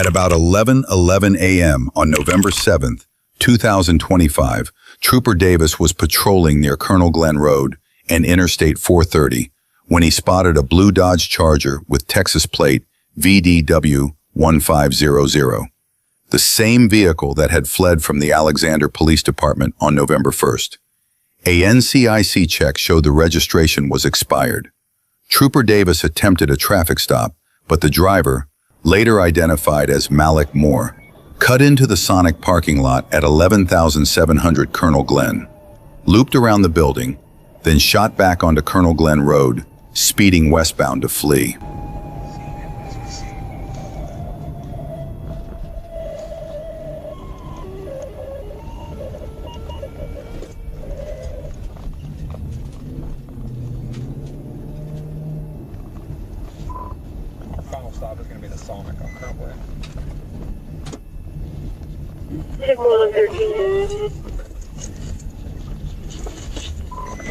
At about 11:11 a.m. on November 7th, 2025, Trooper Davis was patrolling near Colonel Glenn Road and Interstate 430 when he spotted a blue Dodge Charger with Texas plate VDW 1500, the same vehicle that had fled from the Alexander Police Department on November 1st. A NCIC check showed the registration was expired. Trooper Davis attempted a traffic stop, but the driver, later identified as Malik Moore, cut into the Sonic parking lot at 11,700 Colonel Glenn, looped around the building, then shot back onto Colonel Glenn Road, speeding westbound to flee. Final stop is going to be the Sonic on Colonel Glenn.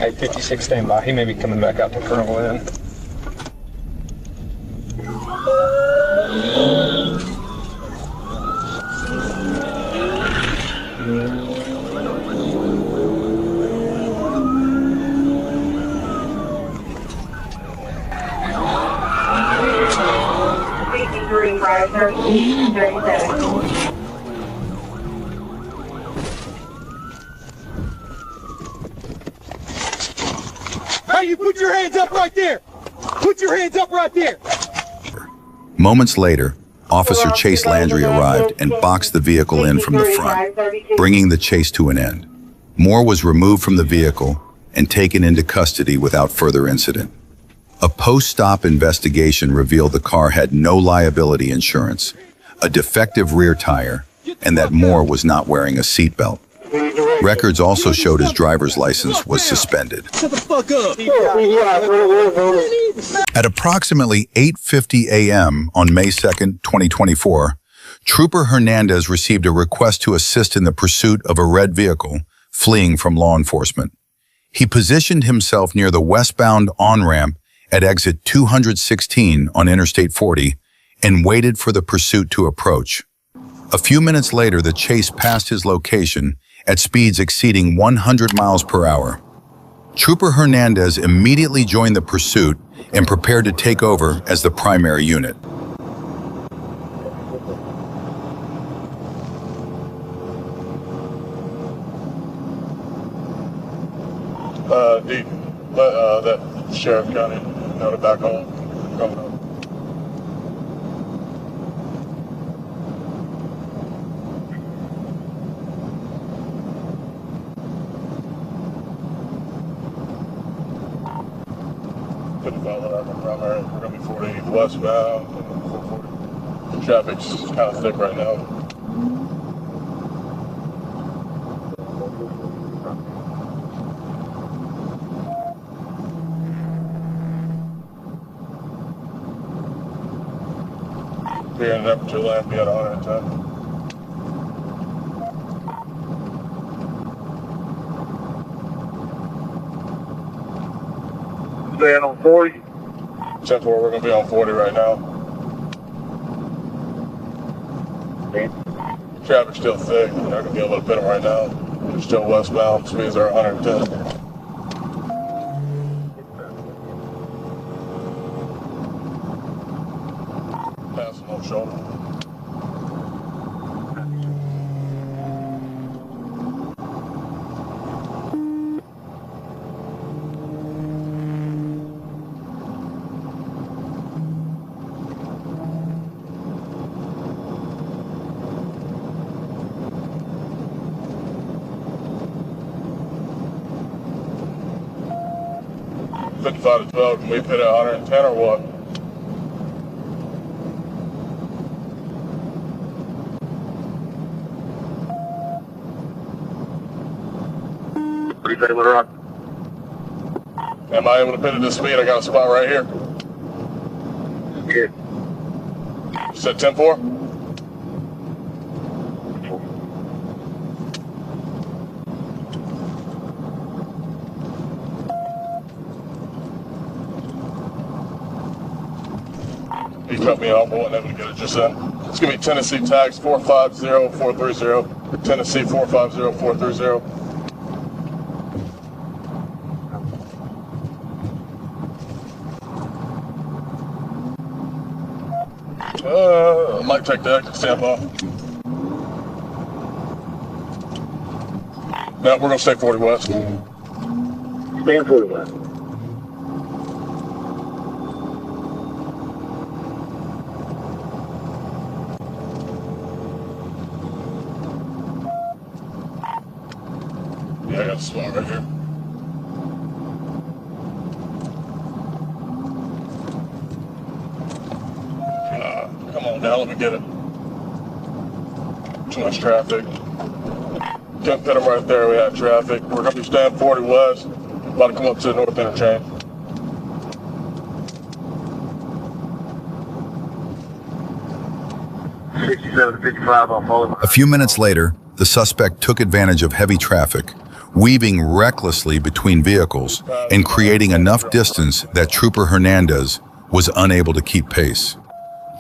856 standby. He may be coming back out to Colonel Glenn. Hey, you put your hands up right there! Put your hands up right there! Moments later, Officer Chase Landry arrived and boxed the vehicle in from the front, bringing the chase to an end. Moore was removed from the vehicle and taken into custody without further incident. A post-stop investigation revealed the car had no liability insurance, a defective rear tire, and that Moore was not wearing a seatbelt. Records also showed his driver's license was suspended. Shut the fuck up! At approximately 8:50 a.m. on May 2nd, 2024, Trooper Hernandez received a request to assist in the pursuit of a red vehicle fleeing from law enforcement. He positioned himself near the westbound on-ramp at exit 216 on Interstate 40 and waited for the pursuit to approach. A few minutes later, the chase passed his location at speeds exceeding 100 miles per hour. Trooper Hernandez immediately joined the pursuit and prepared to take over as the primary unit. Let that Sheriff County know to back home. Coming up. Couldn't follow that from primary. We're going to be 40 westbound and 440. Traffic's kind of thick right now. Here in Temperature Land, be at 110. Staying on 40. 10-4, we're going to be on 40 right now. Traffic's still thick. They're going to be able to pit them right now. They're still westbound. Speeds are 110. Passing on shoulder. $55 to 12, can we pit at 110 or what? Pretty fair, Rock. Am I able to pit at this speed? I got a spot right here. Good. Set 10-4? He cut me off. I wasn't able to get it just then. It's going to be Tennessee tags 450-430. Tennessee 450-430. I might take the exit, stand by. No, we're going to stay 40 west. Stand 40 west. Yeah, I got a spot right here. Come on now, let me get it. Too much traffic. Can't pit him right there, we have traffic. We're gonna be staying 40 west, about to come up to the north interchange. A few minutes later, the suspect took advantage of heavy traffic, weaving recklessly between vehicles and creating enough distance that Trooper Hernandez was unable to keep pace.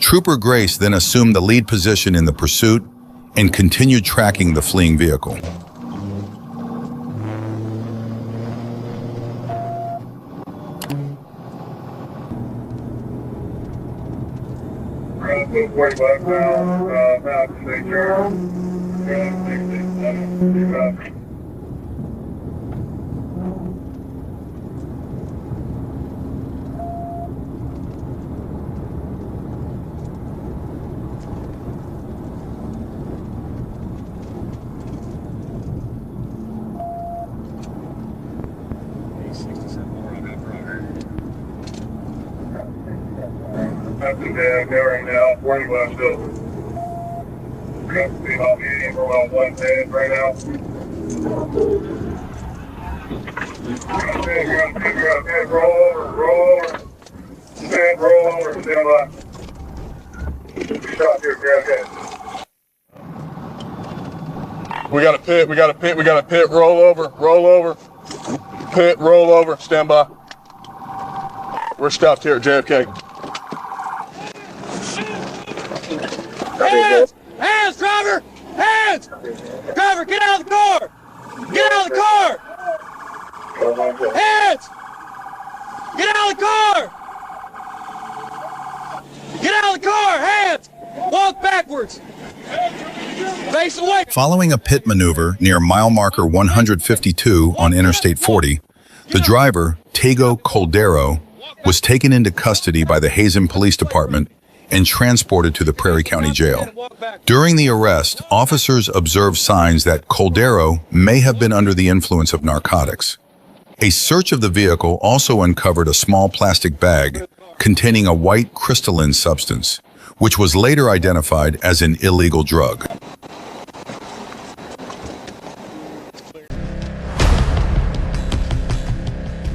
Trooper Grace then assumed the lead position in the pursuit and continued tracking the fleeing vehicle. Right now, 40 west still. We're going to be about medium for about 1 minute right now. Roll over. Stand, roll over, stand by. Stop here, grab head. We got a pit, roll over. Pit, roll over, stand by. We're stopped here at JFK. Hands! Hands, driver! Hands! Driver, get out of the car! Get out of the car! Hands! Get out of the car! Get out of the car! Hands! Walk backwards! Face away! Following a pit maneuver near mile marker 152 on Interstate 40, the driver, Tego Coldero, was taken into custody by the Hazen Police Department and transported to the Prairie County Jail. During the arrest, officers observed signs that Coldero may have been under the influence of narcotics. A search of the vehicle also uncovered a small plastic bag containing a white crystalline substance, which was later identified as an illegal drug.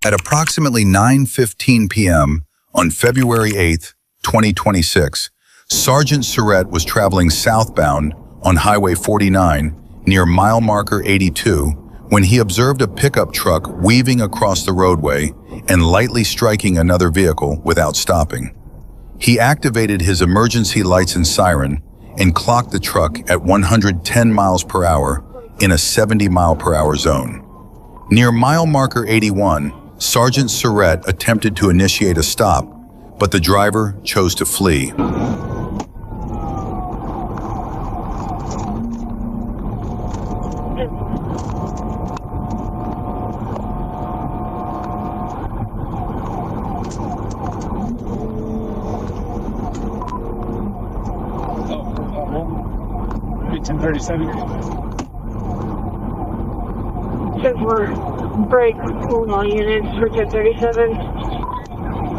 At approximately 9:15 p.m. on February 8, 2026, Sergeant Surratt was traveling southbound on Highway 49 near mile marker 82 when he observed a pickup truck weaving across the roadway and lightly striking another vehicle without stopping. He activated his emergency lights and siren and clocked the truck at 110 miles per hour in a 70 mile per hour zone. Near mile marker 81, Sergeant Surratt attempted to initiate a stop, but the driver chose to flee. Break, hold on units for 1037.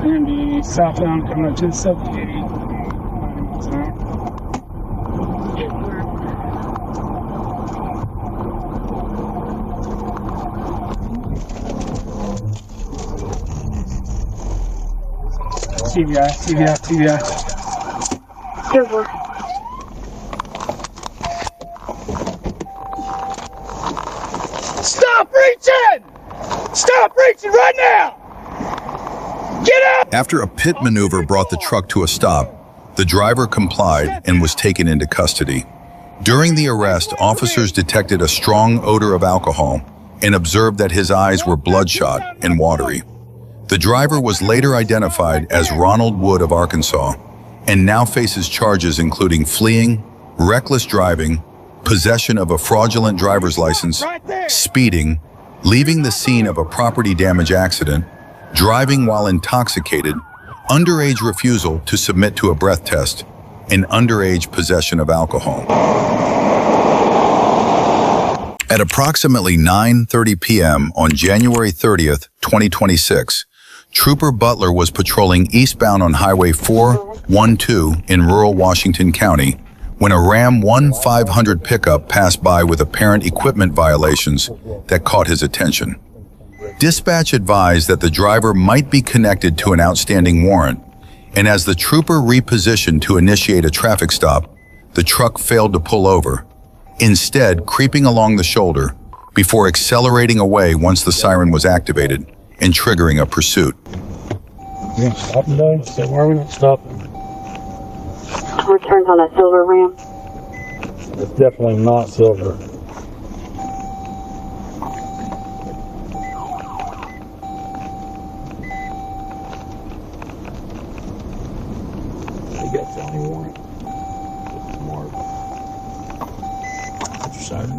And the southbound coming up to the sub-80. TBI. Good work. Stop reaching! Stop reaching right now! Get out! After a pit maneuver brought the truck to a stop, The driver complied and was taken into custody. During the arrest, officers detected a strong odor of alcohol and observed that his eyes were bloodshot and watery. The driver was later identified as Ronald Wood of Arkansas and now faces charges including fleeing, reckless driving, possession of a fraudulent driver's license, speeding, leaving the scene of a property damage accident, driving while intoxicated, underage refusal to submit to a breath test, and underage possession of alcohol. At approximately 9:30 p.m. on January 30th, 2026, Trooper Butler was patrolling eastbound on Highway 412 in rural Washington County when a Ram 1500 pickup passed by with apparent equipment violations that caught his attention. Dispatch advised that the driver might be connected to an outstanding warrant, and as the trooper repositioned to initiate a traffic stop, the truck failed to pull over, instead creeping along the shoulder before accelerating away once the siren was activated and triggering a pursuit. We're gonna stop him, though? So why are we not stopping? Returns on a silver Ram. It's definitely not silver. You got felony warrant. Mark. What's your side?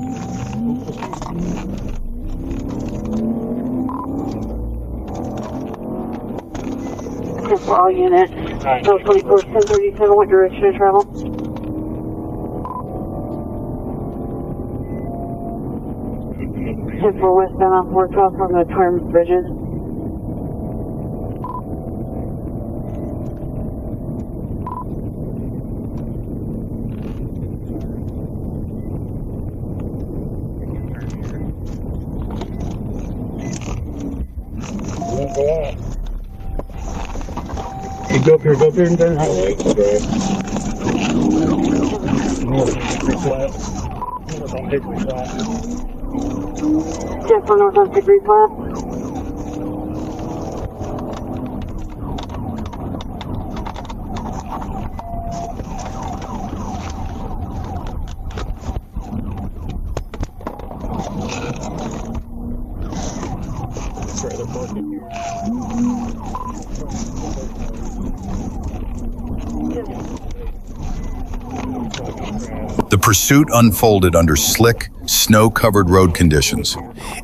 For all units. 24, 1037, what direction to travel? For westbound on 412 from the Twin Bridges. Won't go out. You go up here and turn highway. North on Hickory Flat. North on Hickory Flat. 10 for north on Hickory Flat. Trailer parking here. The pursuit unfolded under slick, snow-covered road conditions,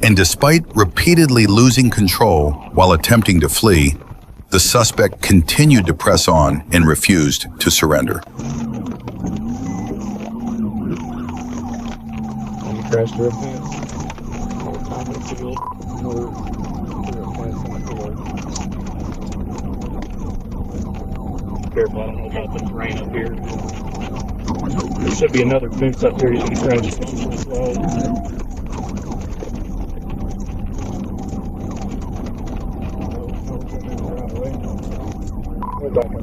and despite repeatedly losing control while attempting to flee, the suspect continued to press on and refused to surrender. You crashed through a fence. Careful, I don't know about the terrain up here. There should be another fence up here you can crash into as well. We're back on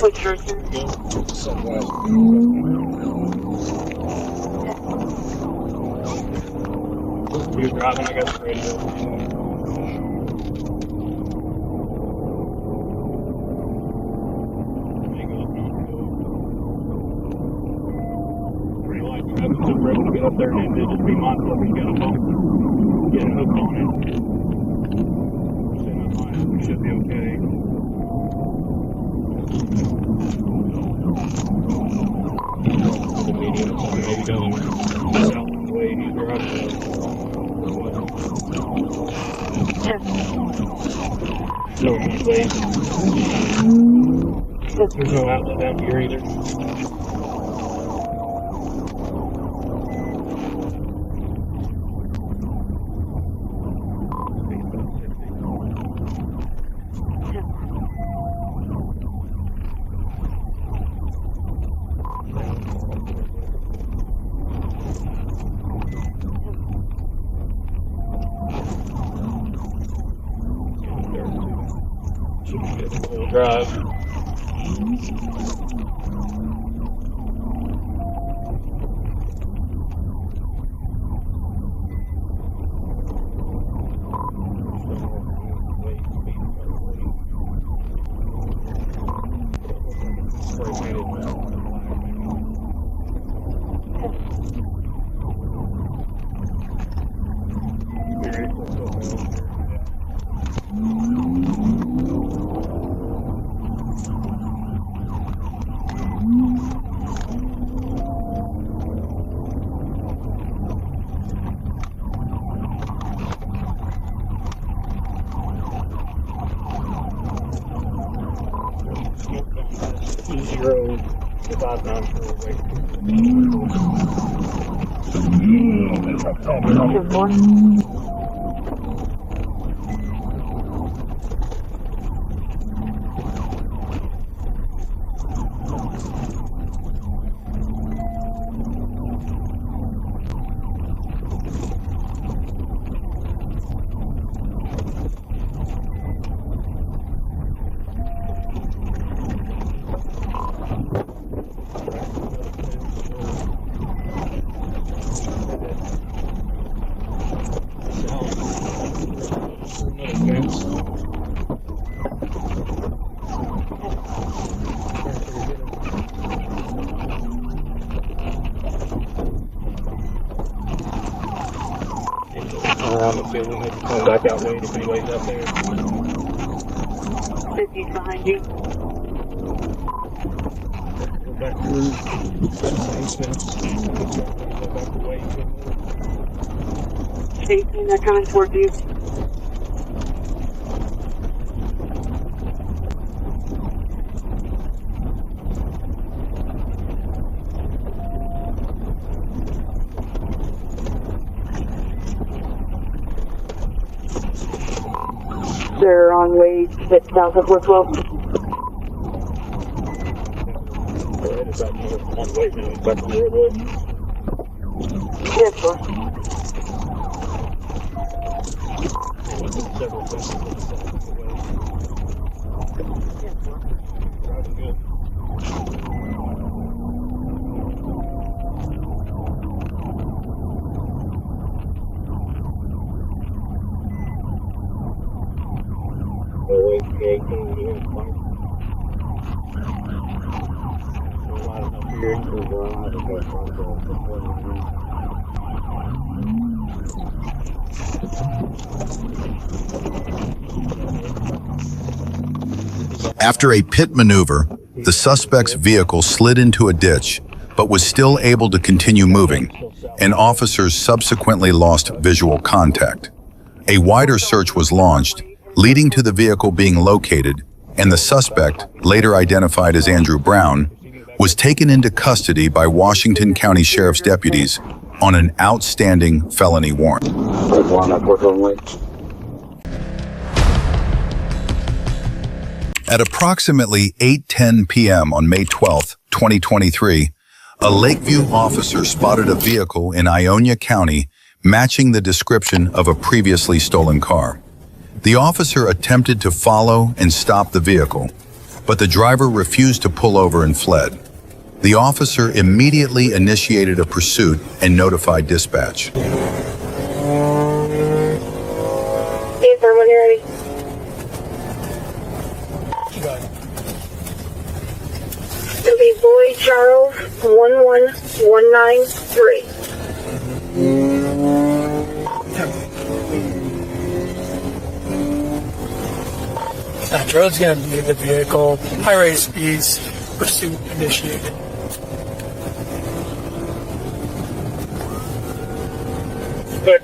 What's your You're driving, I got the radio. Get up there and just be mindful if you got a hook. Get a hook on it. Stay in my mind. We should be okay. The medium, so maybe going south the way he's driving. No way. There's no outlet down here either. Drive. road, the outbound roadway. Good boy. Around the field, maybe come back out way if anybody's up there. 50's behind you. Go back through basements. Go back the way you Chasing, they're coming towards you. They're on way to south of 412. Right, it's on way now, back on the roadway. Yes, sir. Several places on the side of the way. Yes, sir. Driving good. Always K18 here. A lot of up here. We're on the way from After a pit maneuver, the suspect's vehicle slid into a ditch, but was still able to continue moving, and officers subsequently lost visual contact. A wider search was launched, leading to the vehicle being located, and the suspect, later identified as Andrew Brown, was taken into custody by Washington County Sheriff's deputies on an outstanding felony warrant. At approximately 8:10 p.m. on May 12, 2023, a Lakeview officer spotted a vehicle in Ionia County matching the description of a previously stolen car. The officer attempted to follow and stop the vehicle, but the driver refused to pull over and fled. The officer immediately initiated a pursuit and notified dispatch. Hey, sir, when you're ready. It'll be Boy Charles 11193. That road's going to be the vehicle. High rate of speeds. Pursuit initiated. Good.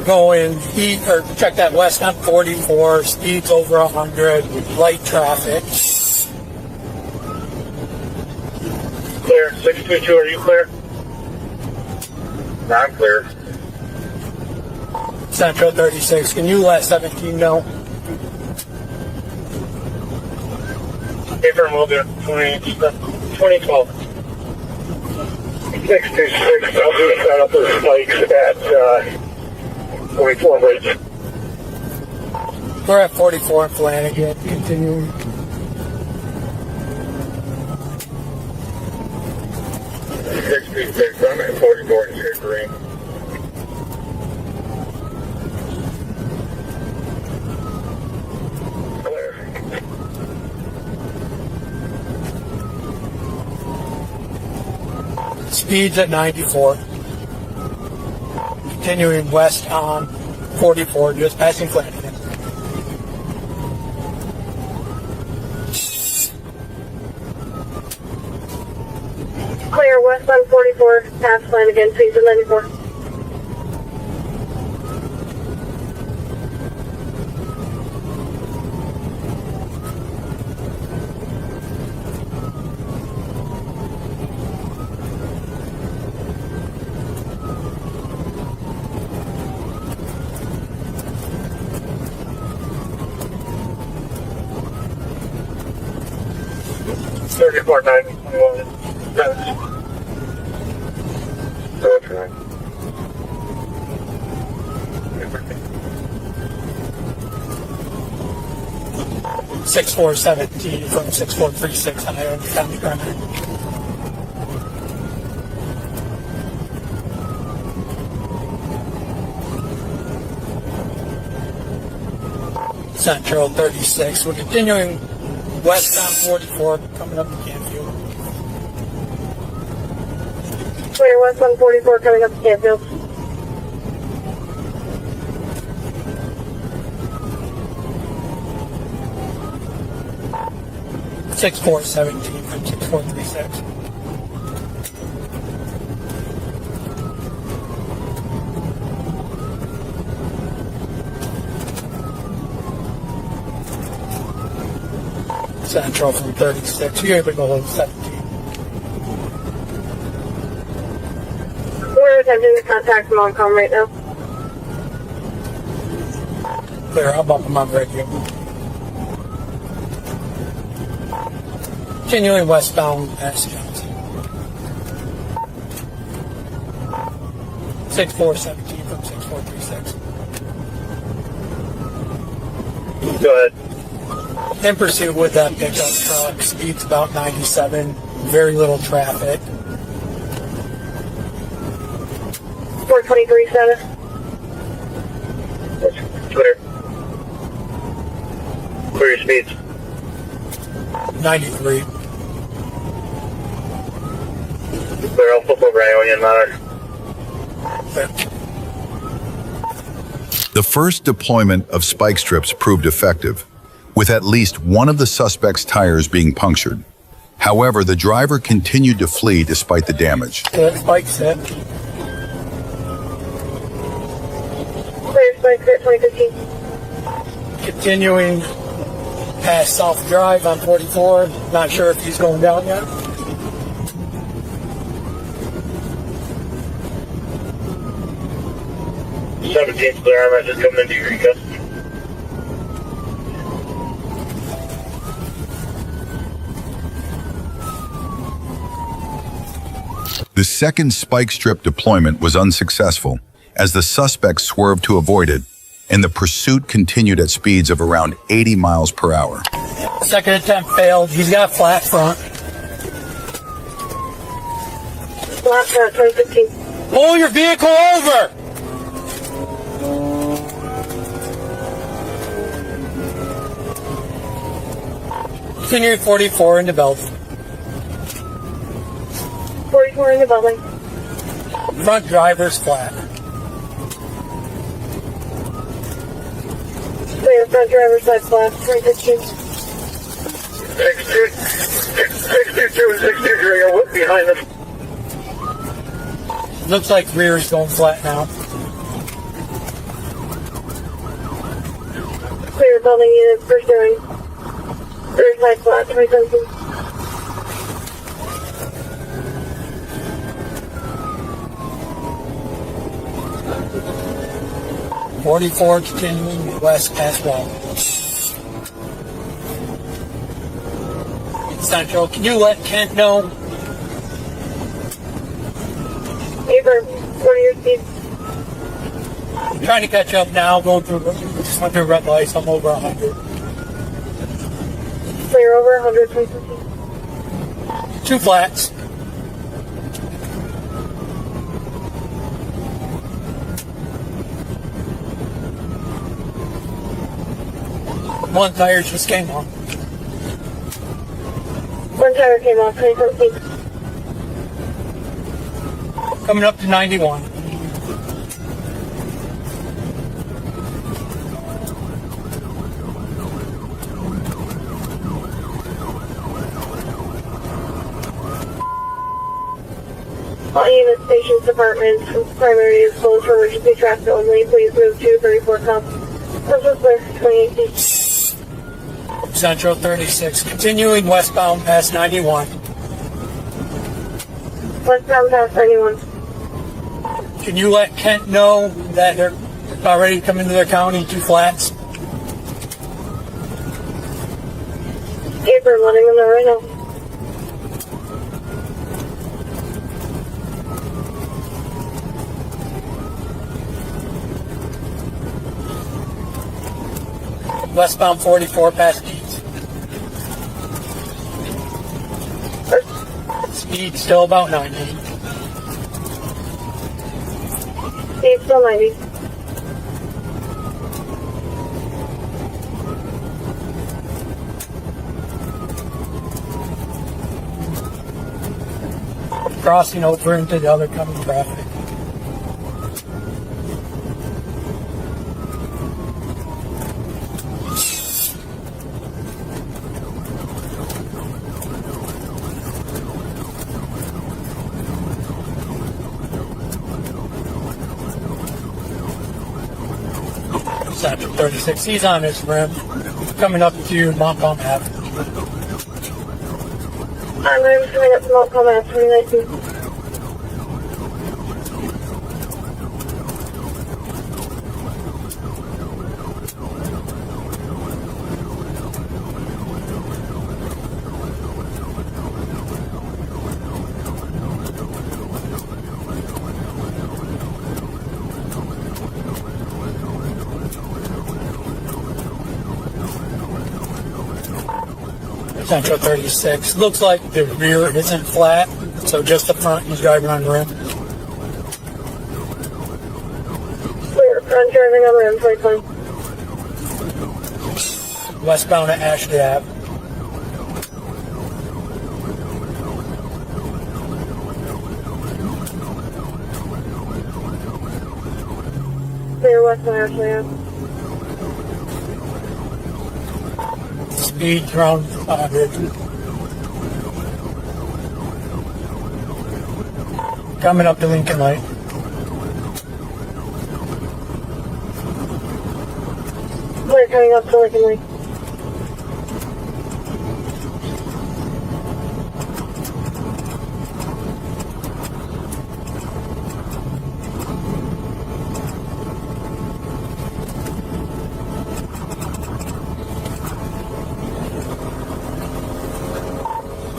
Going east, or check that west on 44. Speeds over 100. Light traffic. Clear. 622, are you clear? I'm clear. Central 36. Can you let 17 know? Paper will do 2012. 626, I'll do a setup of spikes at 44 Bridge. We're at 44 in Flanagan. Continuing. I'm at 44 in Hickory. Clear. Speeds at 94. Continuing west on 44, just passing Flanagan. Clear, west on 44, past Flanagan, speeds at 94. 34-9-21. Okay. 6417 from 6436 on Iron County Runner. Central 36. We're continuing westbound 44 coming up to Canfield. Clear westbound 44 coming up to Canfield. Six 417 from 6436. Central from 36. You're able to go to 17. We're attempting to contact Montcalm right now. Clear, I'll bump them on radio. Continuing westbound past Johnson. 6417 from 6436. Go ahead. In pursuit with that pickup truck. Speed's about 97. Very little traffic. 423 status. Clear. Clear your speeds. 93. Clear, I'll flip over Ionian Matter. The first deployment of spike strips proved effective, with at least one of the suspect's tires being punctured. However, the driver continued to flee despite the damage. Good spike set. Clear spike at 2015. Continuing past South Drive on 44. Not sure if he's going down yet. Seventeenth clear, I'm just coming into Eureka. The second spike strip deployment was unsuccessful, as the suspect swerved to avoid it, and the pursuit continued at speeds of around 80 miles per hour. Second attempt failed. He's got a flat front. Flat front 2015. Pull your vehicle over! Continuing 44 into Bellevue. 44 in the building. Front driver's flat. Clear front driver's side flat 2015. 622 and 623 are whipped behind them. Looks like rear is going flat now. Clear building unit pursuing. Rear side flat 2017. .44 continuing west past Wall. Central, can you let Kent know? Abram, what are your speeds? I'm trying to catch up now, going through, just went through red lights, I'm over 100. Clear over 100 2015. Two flats. One tire just came off. One tire came off 2014. Coming up to 91. All unit stations, departments, primary is closed for emergency traffic only. Please move to 34 comp. Central clear 2018. Central 36, continuing westbound past 91. Westbound past 91. Can you let Kent know that they're already coming to their county, two flats? Abram, letting them know right now. Westbound 44 past Eats. Speed still about 90. Speed still 90. Crossing over into the other coming traffic. Central 36, he's on his rim, coming up to Montcalm Ave. I'm coming up to Montcalm Ave, 2019. Central 36. Looks like the rear isn't flat, so just the front he's driving on the rim. Clear, front driving on rim, 2020. Westbound at Ashley Ave. Clear west on Ashley Ave. Speed around 100. Coming up to Lincoln Light. Clear coming up to Lincoln Lake.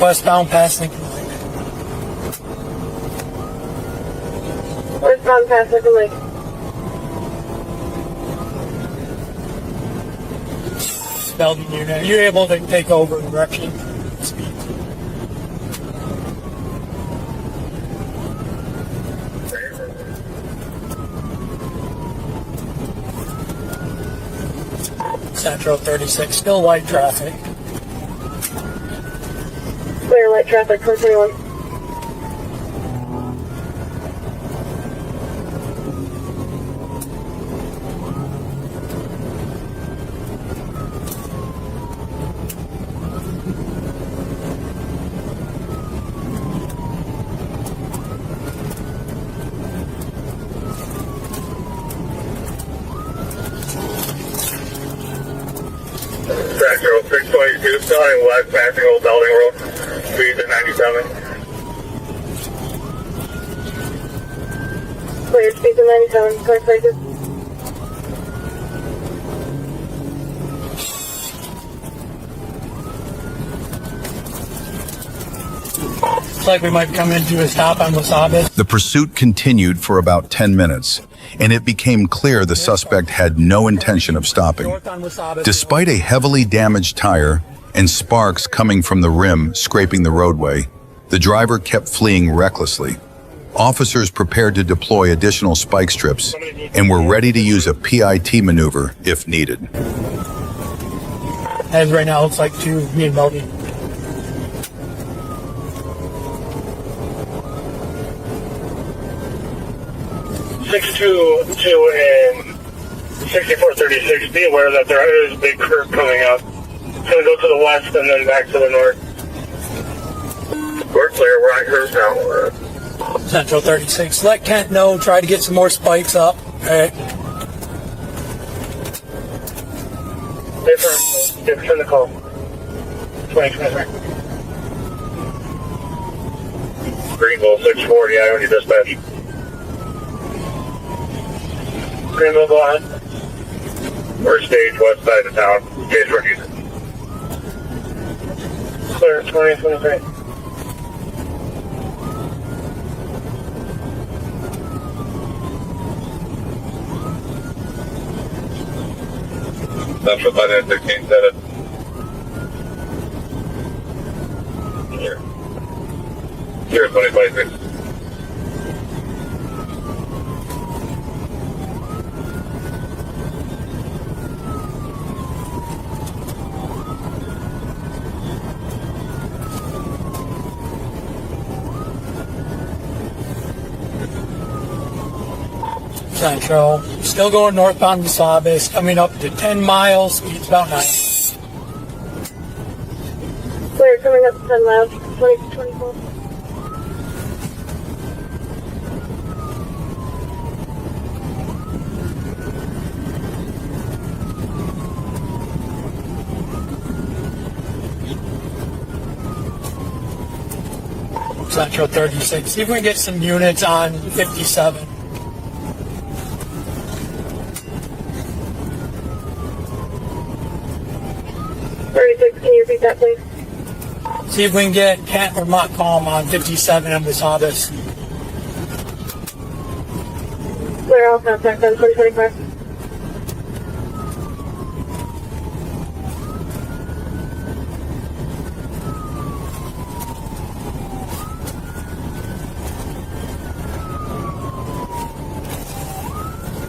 Westbound past Lincoln Lake. Westbound past Lincoln Lake. Belgian unit. You're able to take over direction. Speed. Central 36. Still light traffic. Clear light traffic, 421. Central 622, starting west, passing Old Belding Road, speed at 97. Clear, speed to 97, clear places. Looks like we might come into a stop on Wasabi. The pursuit continued for about 10 minutes, and it became clear the suspect had no intention of stopping. North on Wasabi. Despite a heavily damaged tire and sparks coming from the rim scraping the roadway, the driver kept fleeing recklessly. Officers prepared to deploy additional spike strips and were ready to use a PIT maneuver if needed. As right now, it looks like two being melted. And 6436, be aware that there is a big curve coming up. It's going to go to the west and then back to the north. We're clear, we're on curve now. Central 36. Let Kent know, try to get some more spikes up. Alright. Return the call. 2023. Greenville 640, I own you dispatch. Greenville, go ahead. We're stage west side of town. Case we're using. Clear 2023. Central 516 set it. Here, 2026. Central, still going northbound to Sabas, coming up to 10 miles, speed's about 9. Clear, coming up to 10 miles, 20 to 24. Central 36, see if we can get some units on 57. Can you repeat that, please? See if we can get Kent or Montcalm on 57 and Wasadas. Clear all contact on 2025.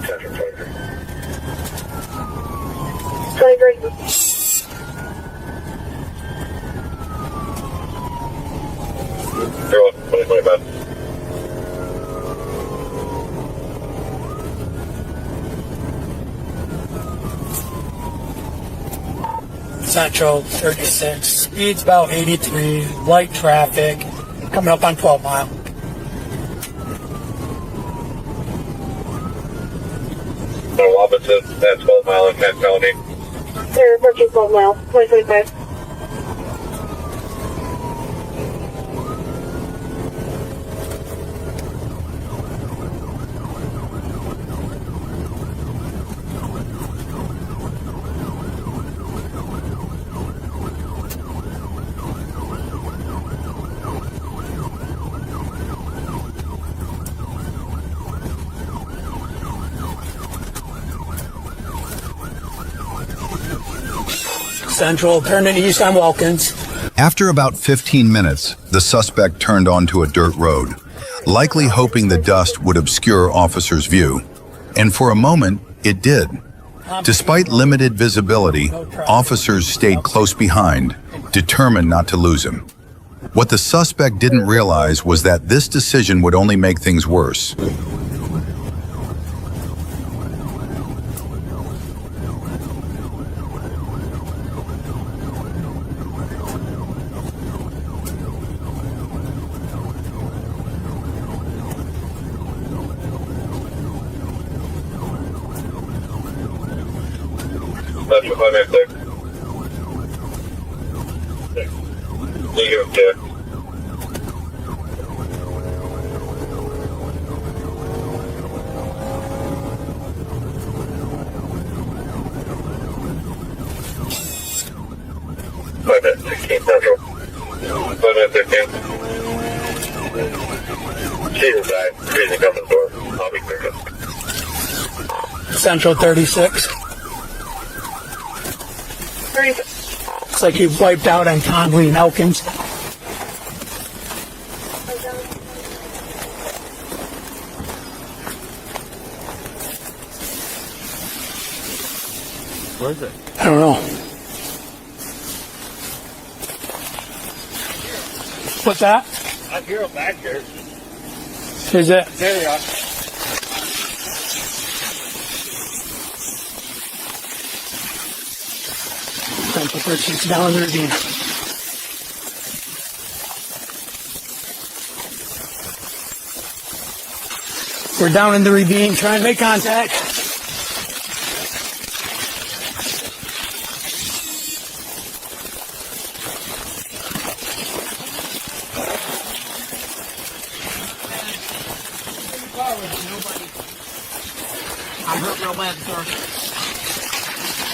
Central 23. 23. Zero 2025. Central 36, speed's about 83, light traffic, coming up on 12 mile. No, opposite at 12 mile in Kent County. Clear, approaching 12 miles, 2025. Central, turning east on Wilkins. After about 15 minutes, the suspect turned onto a dirt road, likely hoping the dust would obscure officers' view. And for a moment, it did. Despite limited visibility, officers stayed close behind, determined not to lose him. What the suspect didn't realize was that this decision would only make things worse. Central 586. Negative 2. Five minutes 16 Central. 5 minutes 15. She's inside. Freezing coming door. I'll be clear. Central 36. 36. Looks like you've wiped out on Conley and Elkins. Where is it? I don't know. What's that? I hear him back here. Is it? There they are. Central 36 down in the ravine. We're down in the ravine trying to make contact. I'm hurt real bad, sir.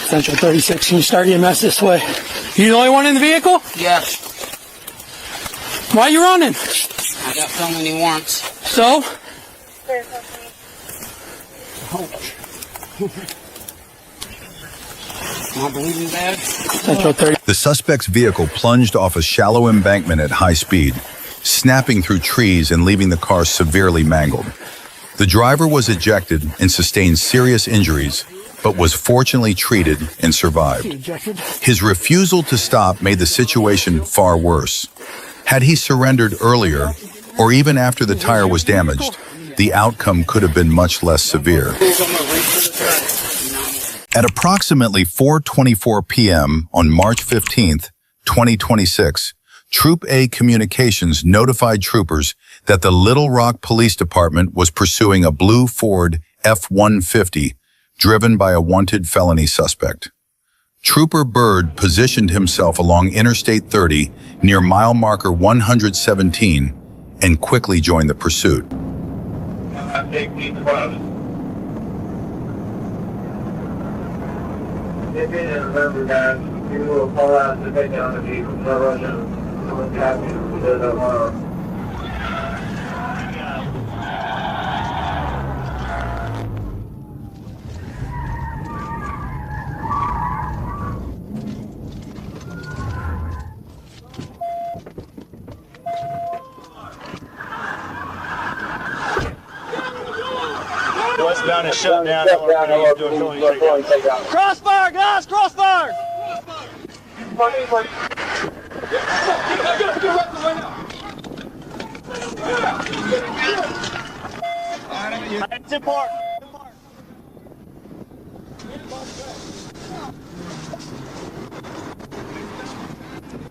Central 36, can you start your mess this way? You the only one in the vehicle? Yes. Why are you running? I got so many warrants. So? Clear, Not bleeding bad. Central 30. The suspect's vehicle plunged off a shallow embankment at high speed, snapping through trees and leaving the car severely mangled. The driver was ejected and sustained serious injuries, but was fortunately treated and survived. His refusal to stop made the situation far worse. Had he surrendered earlier, or even after the tire was damaged, the outcome could have been much less severe. At approximately 4:24 p.m. on March 15, 2026, Troop A Communications notified troopers that the Little Rock Police Department was pursuing a blue Ford F-150 driven by a wanted felony suspect. Trooper Bird positioned himself along Interstate 30 near mile marker 117 and quickly joined the pursuit. If you didn't remember, guys, you will fall out to take down the vehicle. No Russian. Someone's happy to do that tomorrow. Westbound is shut down. Crossfire, guys, crossfire! It's in park.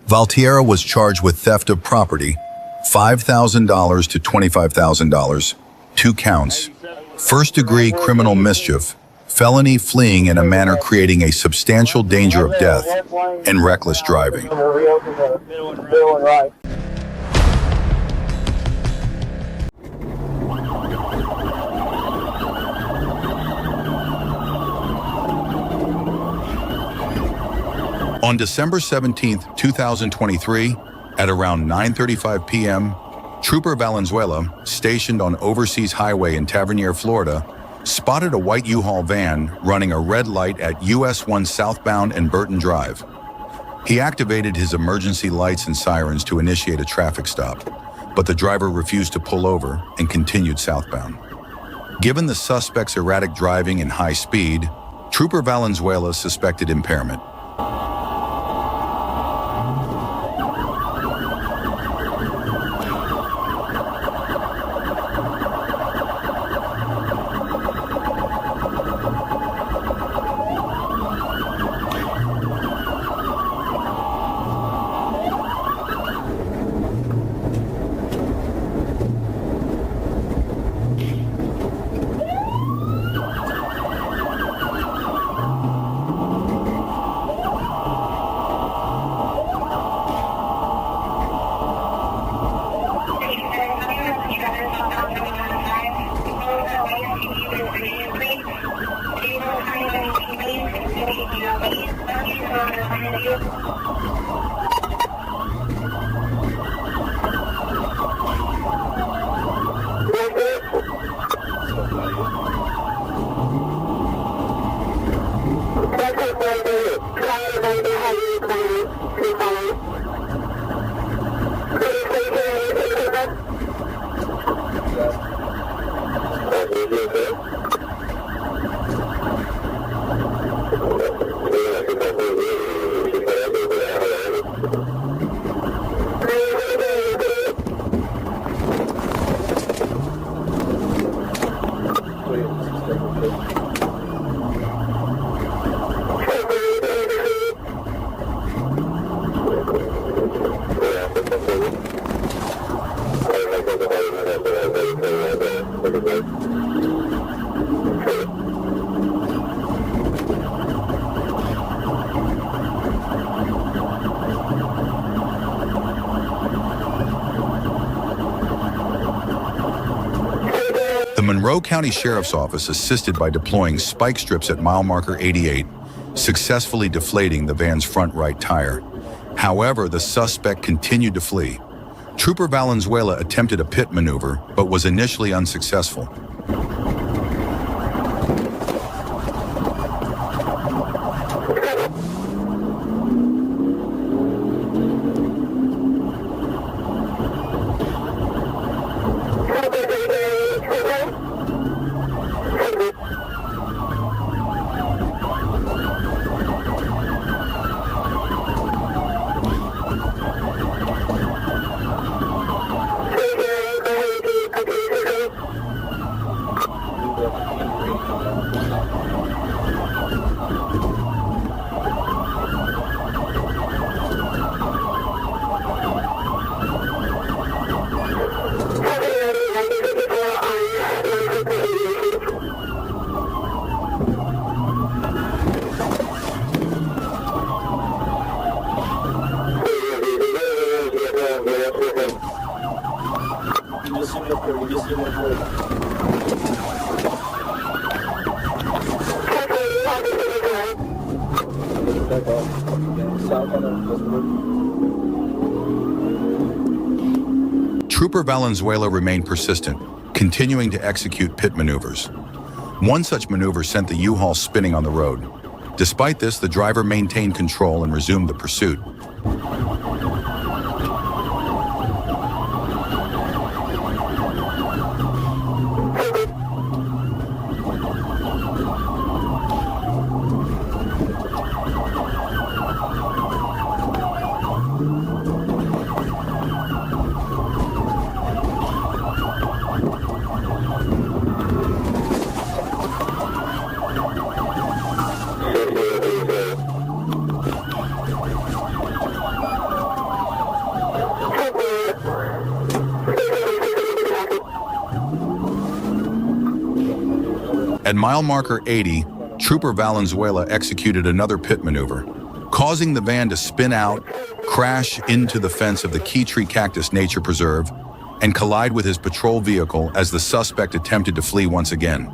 Valtierra was charged with theft of property, $5,000 to $25,000, 2 counts, first-degree criminal mischief, felony fleeing in a manner creating a substantial danger of death, and reckless driving. On December 17, 2023, at around 9:35 p.m., Trooper Valenzuela, stationed on Overseas Highway in Tavernier, Florida, spotted a white U-Haul van running a red light at US 1 southbound and Burton Drive. He activated his emergency lights and sirens to initiate a traffic stop, but the driver refused to pull over and continued southbound. Given the suspect's erratic driving and high speed, Trooper Valenzuela suspected impairment. The Monroe County Sheriff's Office assisted by deploying spike strips at mile marker 88, successfully deflating the van's front right tire. However, the suspect continued to flee. Trooper Valenzuela attempted a pit maneuver, but was initially unsuccessful. Trooper Valenzuela remained persistent, continuing to execute pit maneuvers. One such maneuver sent the U-Haul spinning on the road. Despite this, the driver maintained control and resumed the pursuit. At mile marker 80, Trooper Valenzuela executed another pit maneuver, causing the van to spin out, crash into the fence of the Key Tree Cactus Nature Preserve, and collide with his patrol vehicle as the suspect attempted to flee once again.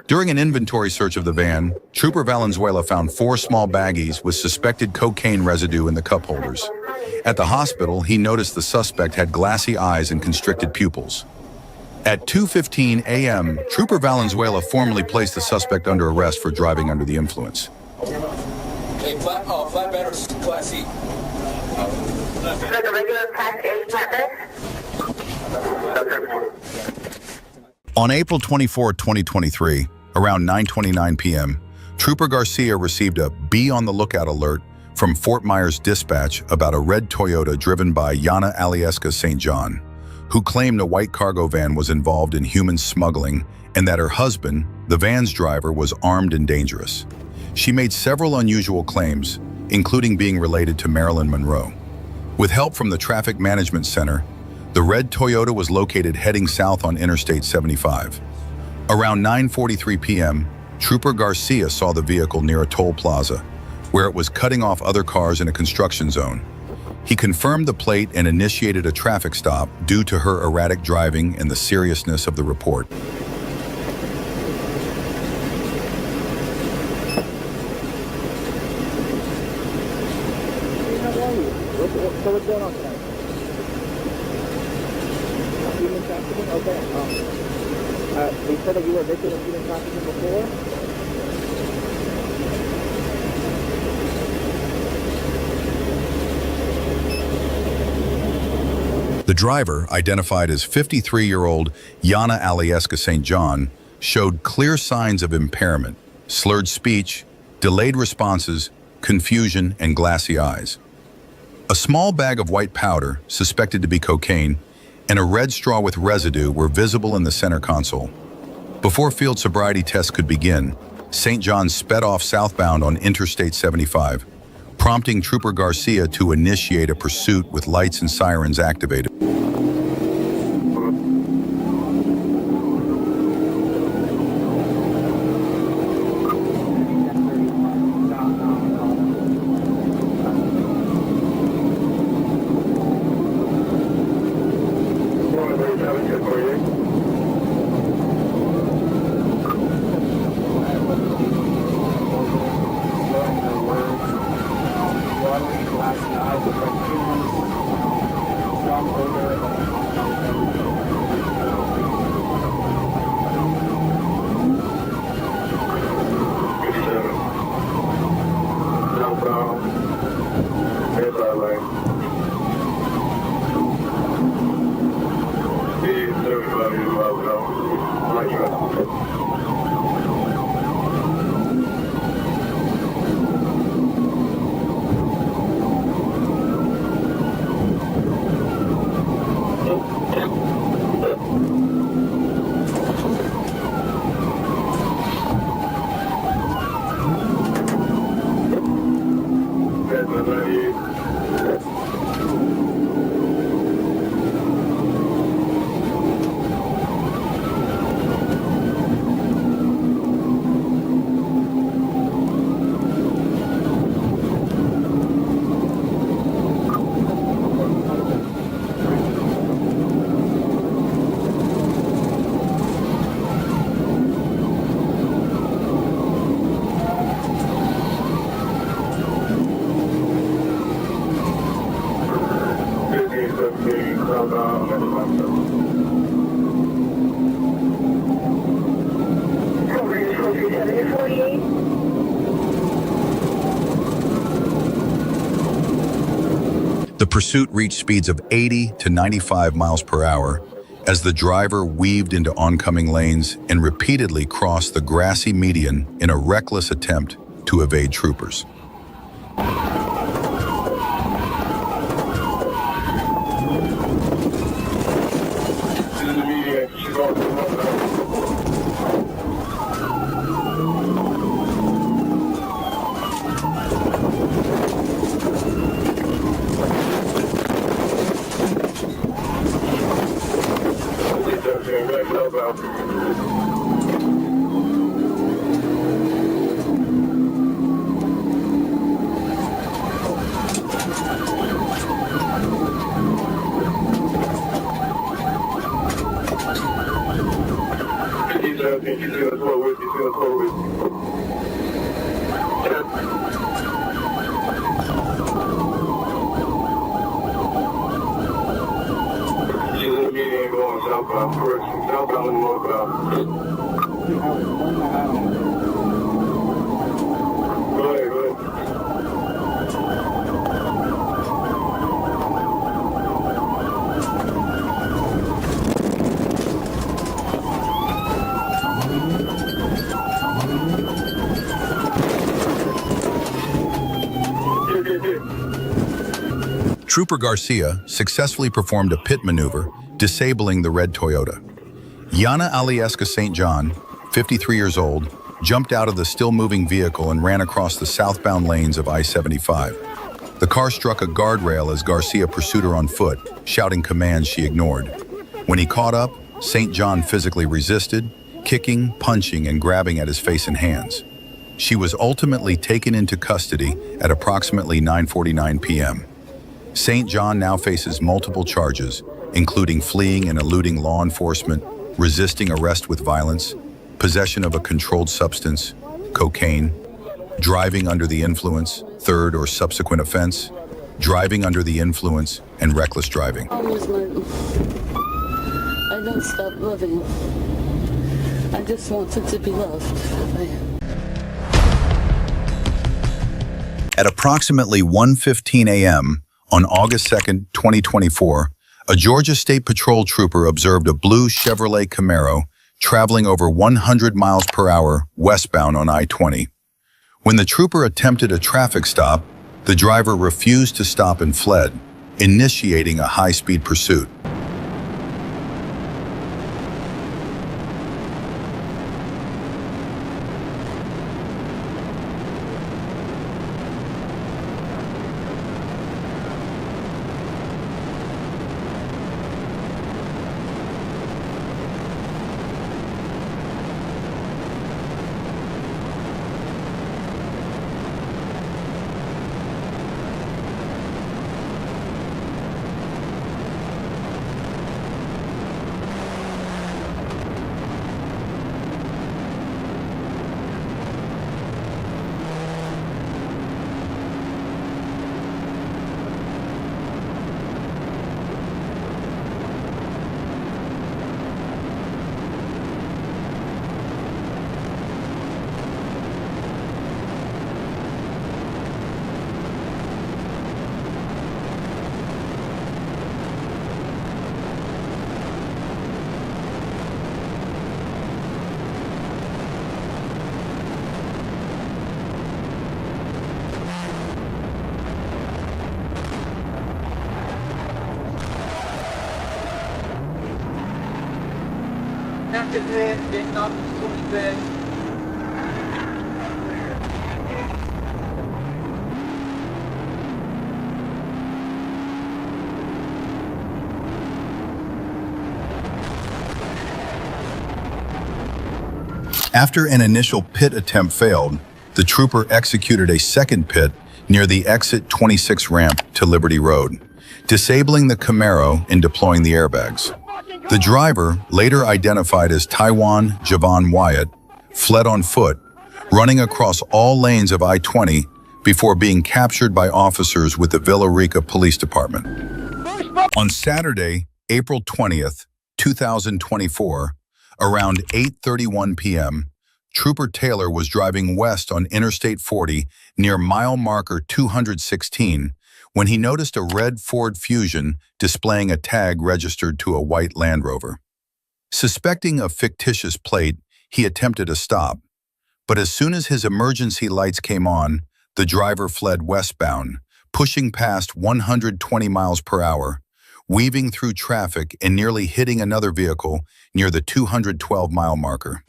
During an inventory search of the van, Trooper Valenzuela found 4 small baggies with suspected cocaine residue in the cup holders. At the hospital, he noticed the suspect had glassy eyes and constricted pupils. At 2:15 a.m., Trooper Valenzuela formally placed the suspect under arrest for driving under the influence. Hey, flatbed or Class C? For the regular Class A flatbed? On April 24, 2023, around 9:29 p.m., Trooper Garcia received a "Be on the lookout" alert from Fort Myers Dispatch about a red Toyota driven by Yana Alieska St. John, who claimed a white cargo van was involved in human smuggling and that her husband, the van's driver, was armed and dangerous. She made several unusual claims, including being related to Marilyn Monroe. With help from the Traffic Management Center, the red Toyota was located heading south on Interstate 75. Around 9:43 p.m., Trooper Garcia saw the vehicle near a toll plaza, where it was cutting off other cars in a construction zone. He confirmed the plate and initiated a traffic stop due to her erratic driving and the seriousness of the report. So what's going on tonight? Human trafficking? Okay. They said that you were a victim of human trafficking before? The driver, identified as 53-year-old Yana Alieska St. John, showed clear signs of impairment, slurred speech, delayed responses, confusion, and glassy eyes. A small bag of white powder, suspected to be cocaine, and a red straw with residue were visible in the center console. Before field sobriety tests could begin, St. John sped off southbound on Interstate 75, prompting Trooper Garcia to initiate a pursuit with lights and sirens activated. The pursuit reached speeds of 80 to 95 miles per hour as the driver weaved into oncoming lanes and repeatedly crossed the grassy median in a reckless attempt to evade troopers. Trooper Garcia successfully performed a pit maneuver, disabling the red Toyota. Yana Alieska St. John, 53 years old, jumped out of the still-moving vehicle and ran across the southbound lanes of I-75. The car struck a guardrail as Garcia pursued her on foot, shouting commands she ignored. When he caught up, St. John physically resisted, kicking, punching, and grabbing at his face and hands. She was ultimately taken into custody at approximately 9:49 p.m. St. John now faces multiple charges, including fleeing and eluding law enforcement, resisting arrest with violence, possession of a controlled substance, cocaine, driving under the influence, third or subsequent offense, driving under the influence, and reckless driving. I don't stop loving. I just wanted to be loved. At approximately 1:15 a.m. on August 2nd, 2024, a Georgia State Patrol trooper observed a blue Chevrolet Camaro traveling over 100 miles per hour westbound on I-20. When the trooper attempted a traffic stop, the driver refused to stop and fled, initiating a high-speed pursuit. his head, getting off his bed. After an initial pit attempt failed, the trooper executed a second pit near the exit 26 ramp to Liberty Road, disabling the Camaro and deploying the airbags. The driver, later identified as Taiwan Javon Wyatt, fled on foot, running across all lanes of I-20 before being captured by officers with the Villa Rica Police Department. On Saturday, April 20th, 2024, around 8:31 p.m., Trooper Taylor was driving west on Interstate 40 near mile marker 216 when he noticed a red Ford Fusion displaying a tag registered to a white Land Rover. Suspecting a fictitious plate, he attempted a stop, but as soon as his emergency lights came on, the driver fled westbound, pushing past 120 miles per hour, weaving through traffic and nearly hitting another vehicle near the 212-mile marker.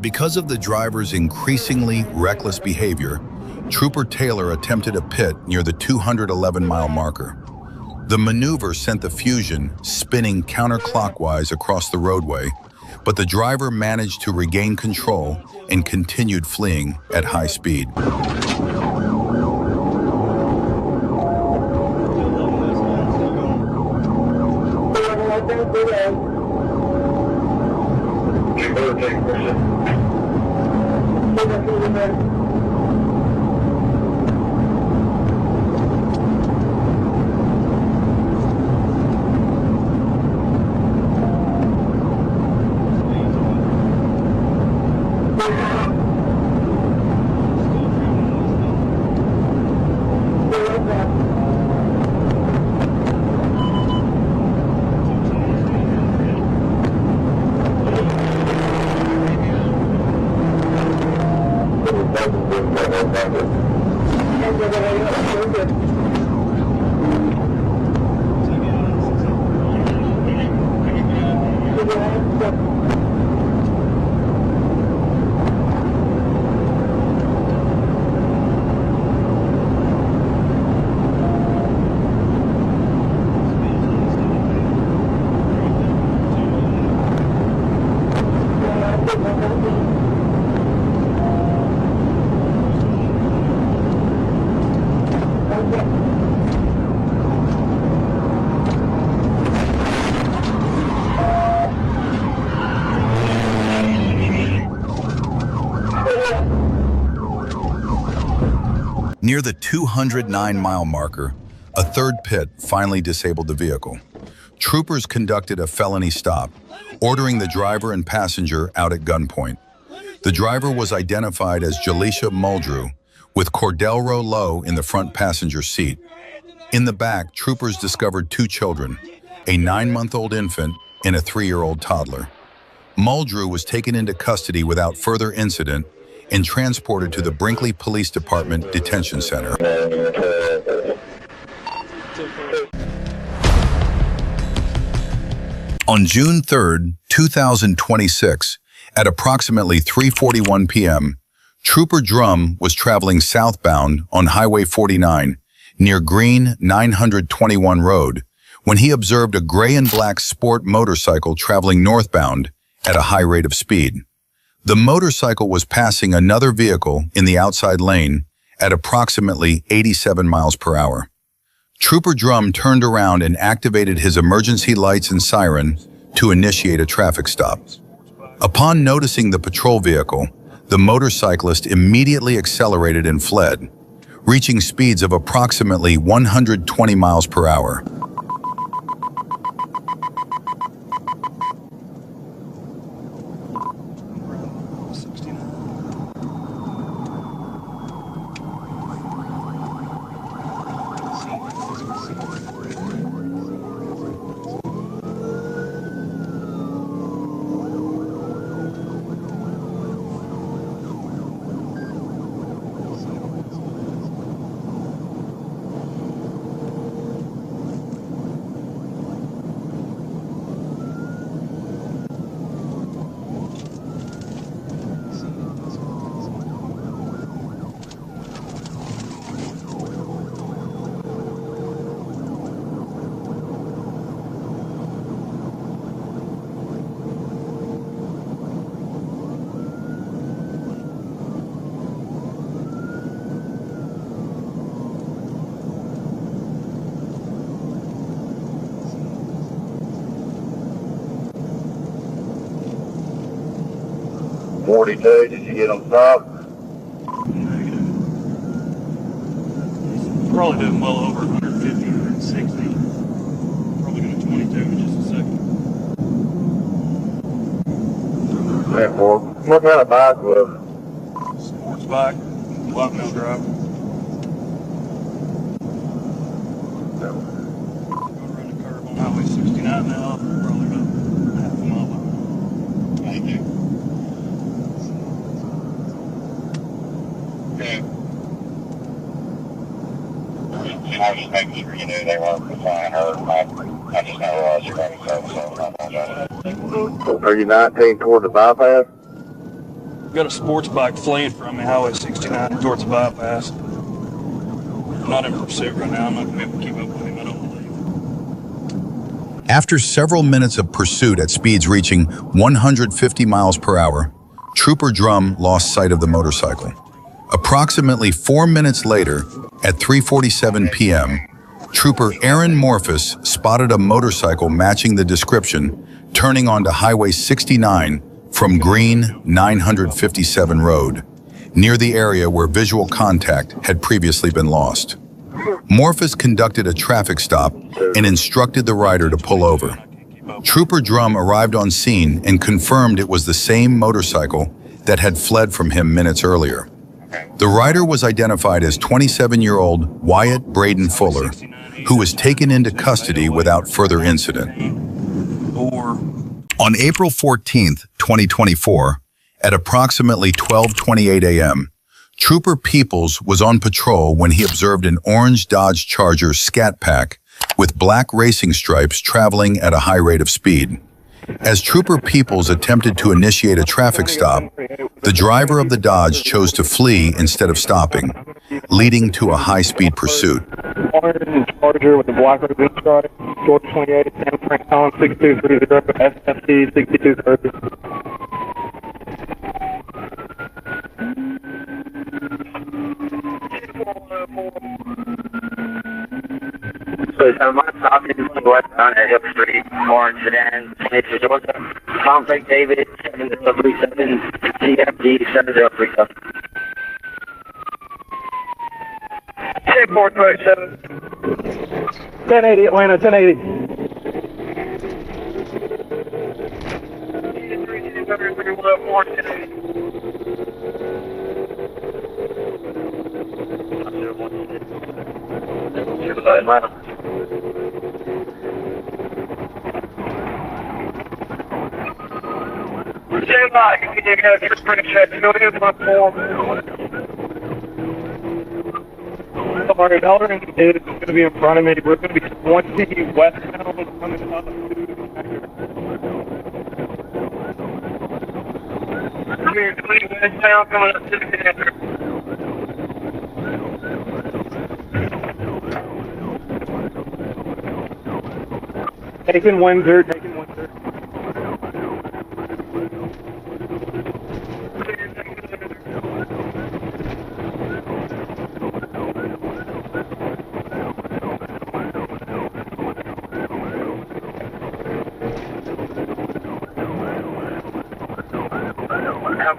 Because of the driver's increasingly reckless behavior, Trooper Taylor attempted a pit near the 211-mile marker. The maneuver sent the Fusion spinning counterclockwise across the roadway, but the driver managed to regain control and continued fleeing at high speed. Near the 209-mile marker, a third pit finally disabled the vehicle. Troopers conducted a felony stop, ordering the driver and passenger out at gunpoint. The driver was identified as Jaleisha Muldrew, with Cordell Low in the front passenger seat. In the back, troopers discovered two children, a 9-month-old infant and a 3-year-old toddler. Muldrew was taken into custody without further incident and transported to the Brinkley Police Department Detention Center. On June 3, 2026, at approximately 3:41 p.m., Trooper Drum was traveling southbound on Highway 49 near Green 921 Road when he observed a gray and black sport motorcycle traveling northbound at a high rate of speed. The motorcycle was passing another vehicle in the outside lane at approximately 87 miles per hour. Trooper Drum turned around and activated his emergency lights and siren to initiate a traffic stop. Upon noticing the patrol vehicle, the motorcyclist immediately accelerated and fled, reaching speeds of approximately 120 miles per hour. Did you get them stopped? Negative. Probably doing well over 150, 160. Probably going to 22 in just a second. What kind of bike was it? Sports bike, light wheel drive. Going around the curve on Highway 69 now, probably about half a mile behind. Thank you. I was just making sure you knew they weren't flying her. I just now realized you're running service, so I apologize. Are you 19 toward the bypass? Got a sports bike fleeing from me, Highway 69 towards the bypass. I'm not in pursuit right now. I'm not going to be able to keep up with him, I don't believe. After several minutes of pursuit at speeds reaching 150 miles per hour, Trooper Drum lost sight of the motorcycle. Approximately 4 minutes later, at 3:47 p.m., Trooper Aaron Morphus spotted a motorcycle matching the description turning onto Highway 69 from Green 957 Road, near the area where visual contact had previously been lost. Morphus conducted a traffic stop and instructed the rider to pull over. Trooper Drum arrived on scene and confirmed it was the same motorcycle that had fled from him minutes earlier. The rider was identified as 27-year-old Wyatt Braden Fuller, who was taken into custody without further incident. On April 14, 2024, at approximately 12:28 a.m., Trooper Peoples was on patrol when he observed an orange Dodge Charger Scat Pack with black racing stripes traveling at a high rate of speed. As Trooper Peoples attempted to initiate a traffic stop, the driver of the Dodge chose to flee instead of stopping, leading to a high-speed pursuit. Orange Charger with the black racing stripe, Georgia 28, San Francisco 6230, SFC 6230. So my stopping is westbound at Hill Street, orange sedan, 22 Georgia. Contact David, 737, CFG 7037. 427. 1080 Atlanta, 1080. Atlanta. Stand by. You can get a trip check. Go ahead and form. Sorry, Dollar and David is going to be in front of me. We're going to be 20 westbound coming up to we're 20 westbound coming up to the connector. Taking Windsor, taking Windsor.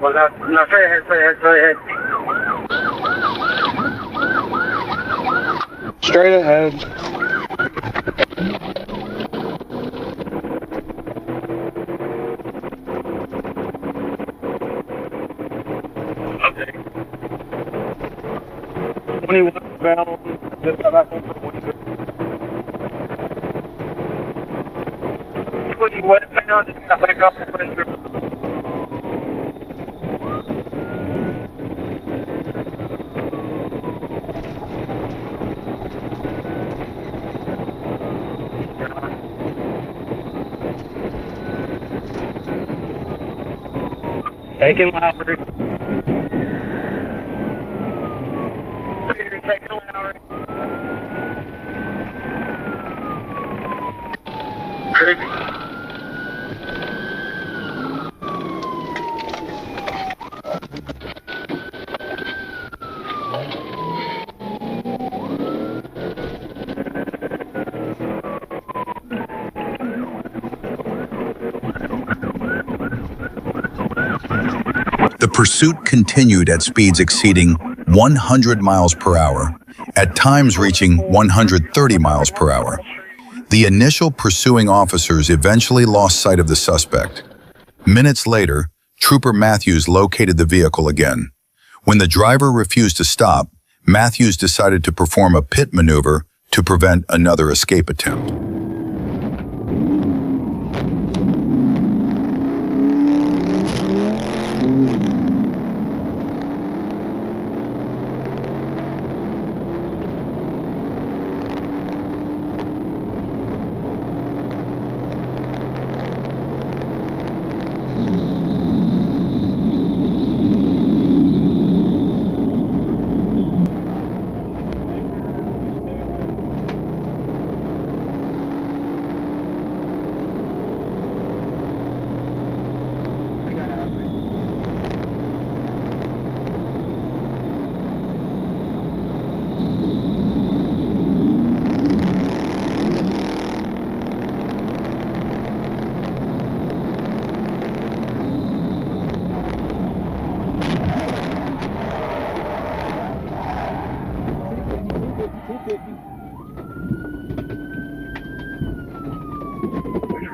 No, straight ahead, straight ahead, straight ahead. Straight ahead. Okay. 21 bound, just got back on for 20 westbound, just got back up for Windsor. Taking Lowry. Taking Lowry. The pursuit continued at speeds exceeding 100 miles per hour, at times reaching 130 miles per hour. The initial pursuing officers eventually lost sight of the suspect. Minutes later, Trooper Matthews located the vehicle again. When the driver refused to stop, Matthews decided to perform a pit maneuver to prevent another escape attempt.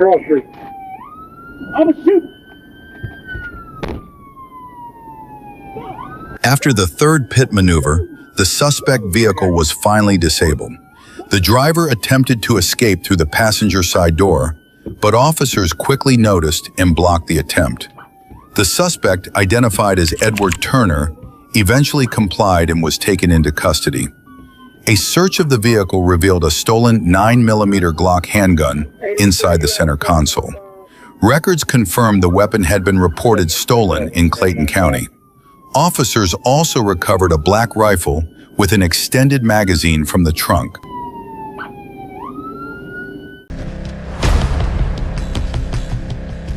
Cross Street. I'm a shoot. After the third pit maneuver, the suspect vehicle was finally disabled. The driver attempted to escape through the passenger side door, but officers quickly noticed and blocked the attempt. The suspect, identified as Edward Turner, eventually complied and was taken into custody. A search of the vehicle revealed a stolen 9mm Glock handgun inside the center console. Records confirmed the weapon had been reported stolen in Clayton County. Officers also recovered a black rifle with an extended magazine from the trunk.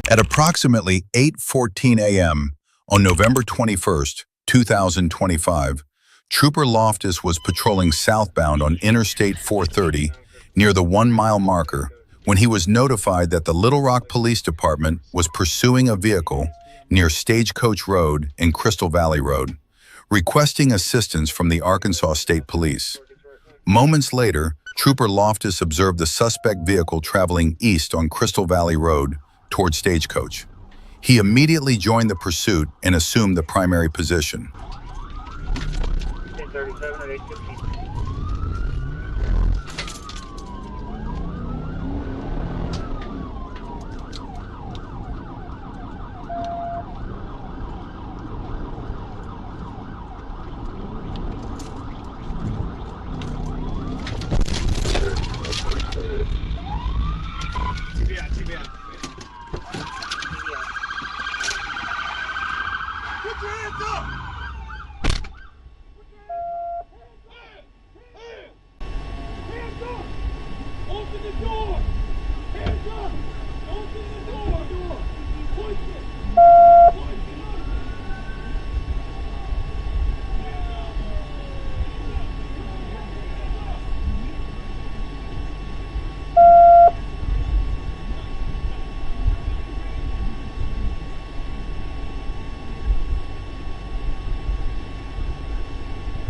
At approximately 8:14 a.m. on November 21st, 2025, Trooper Loftus was patrolling southbound on Interstate 430 near the 1-mile marker when he was notified that the Little Rock Police Department was pursuing a vehicle near Stagecoach Road and Crystal Valley Road, requesting assistance from the Arkansas State Police. Moments later, Trooper Loftus observed the suspect vehicle traveling east on Crystal Valley Road toward Stagecoach. He immediately joined the pursuit and assumed the primary position. 1037 at 8:15. Put your hands up! Hands up! Open the door! Hands up! Open the door! Push it! Push it!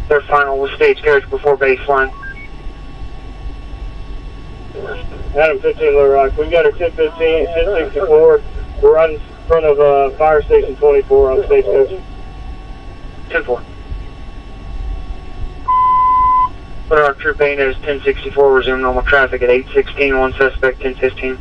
Third final with Stagecoach before baseline. Adam 15 Little Rock. We got our 1015, 1064. We're right in front of Fire Station 24 on Stagecoach. 10-4. Put our troop aim as 1064, resume normal traffic at 8:16, one suspect 1015.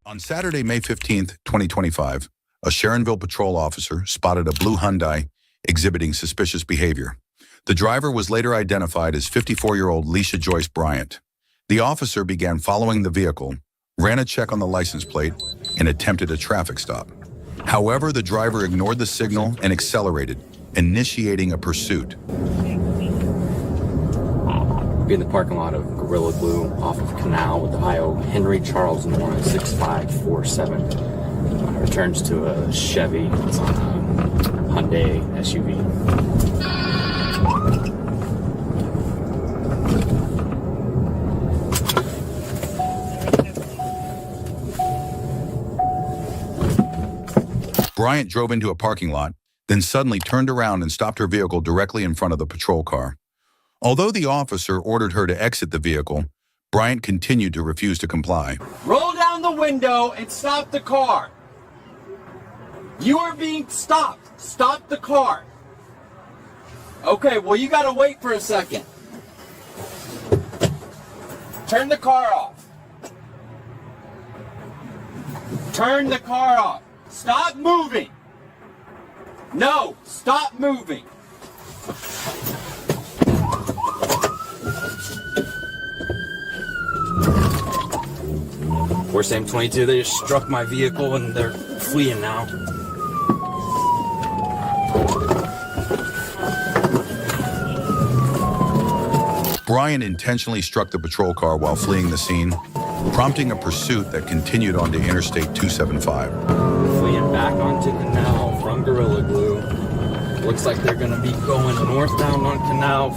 On Saturday, May 15th, 2025, a Sharonville patrol officer spotted a blue Hyundai exhibiting suspicious behavior. The driver was later identified as 54-year-old Leisha Joyce Bryant. The officer began following the vehicle, ran a check on the license plate, and attempted a traffic stop. However, the driver ignored the signal and accelerated, initiating a pursuit. Be in the parking lot of Gorilla Glue off of Canal with Ohio Henry Charles Nora 6547. Returns to a Chevy. It's on a Hyundai SUV. Bryant drove into a parking lot, then suddenly turned around and stopped her vehicle directly in front of the patrol car. Although the officer ordered her to exit the vehicle, Bryant continued to refuse to comply. Roll down the window and stop the car. You are being stopped. Stop the car. Okay, well, you gotta wait for a second. Turn the car off. Turn the car off. Stop moving. No, stop moving. Force M22, they just struck my vehicle and they're fleeing now. Bryant intentionally struck the patrol car while fleeing the scene, prompting a pursuit that continued onto Interstate 275. Fleeing back onto Canal from Gorilla Glue. Looks like they're gonna be going northbound on Canal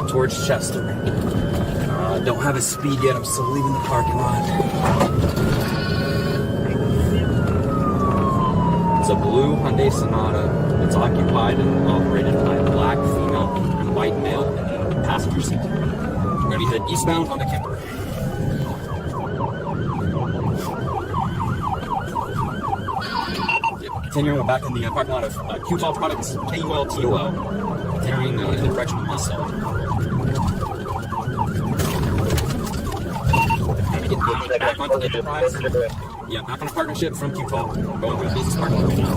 towards Chester. Don't have a speed yet, I'm still leaving the parking lot. It's a blue Hyundai Sonata. It's occupied and operated by a black female and white male in the passenger seat. We're gonna be headed eastbound on the Kemper. Continuing back in the parking lot of QTOL Products, KULTOL. Continuing in the direction of Muscle. back onto the Enterprise. Yeah, back on a partnership from Q12. Going through the business parking lot now.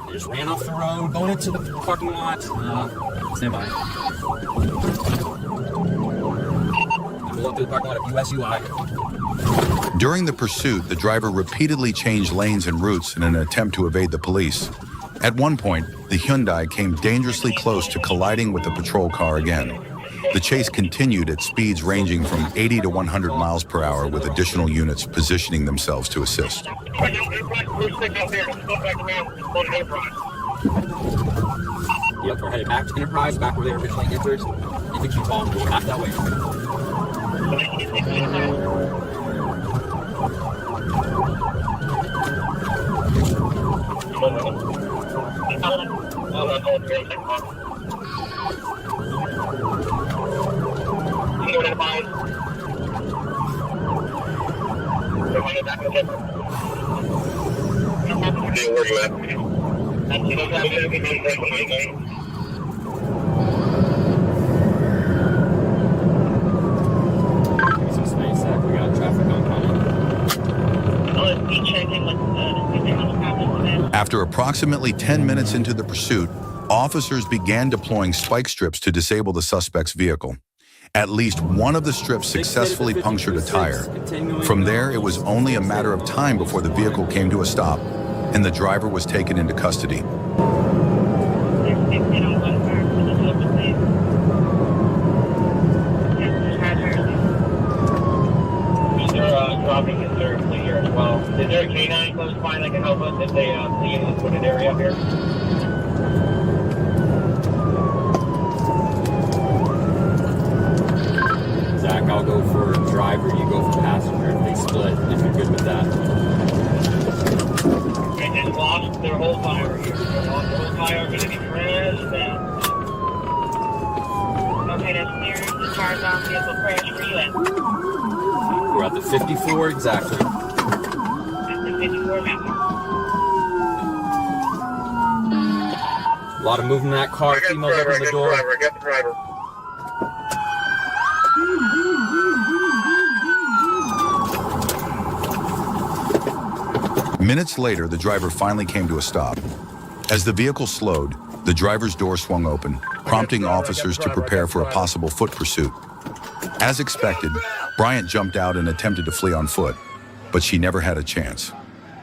They just ran off the road, going into the parking lot. Stand by. Pull up to the parking lot of USUI. During the pursuit, the driver repeatedly changed lanes and routes in an attempt to evade the police. At one point, the Hyundai came dangerously close to colliding with the patrol car again. The chase continued at speeds ranging from 80 to 100 miles per hour, with additional units positioning themselves to assist. Yep, we're headed back to Enterprise, back where they originally entered. Into Q12, and we'll go back that way. Some space, we got traffic oncoming. After approximately 10 minutes into the pursuit, officers began deploying spike strips to disable the suspect's vehicle. At least one of the strips successfully punctured a tire. From there, it was only a matter of time before the vehicle came to a stop and the driver was taken into custody. Dropping is there a flee here as well. Is there a K9 close by that can help us if they flee in this wooded area up here? Zach, I'll go for driver, you go for passenger if they split, if you're good with that. They just lost their whole fire here. They lost their whole fire, going to be crashed down. Okay, that's clear. The car's on vehicle crash. Where you at? We're at the 54 exactly. At the 54 now. A lot of movement in that car, females open the door. I got the driver. Minutes later, the driver finally came to a stop. As the vehicle slowed, the driver's door swung open, prompting officers to prepare for a possible foot pursuit. As expected, Bryant jumped out and attempted to flee on foot, but she never had a chance.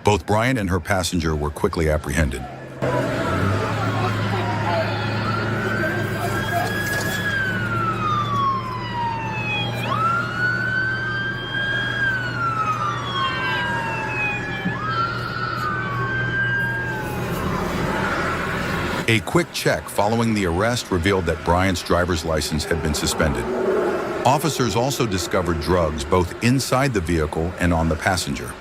Both Bryant and her passenger were quickly apprehended. A quick check following the arrest revealed that Bryant's driver's license had been suspended. Officers also discovered drugs both inside the vehicle and on the passenger.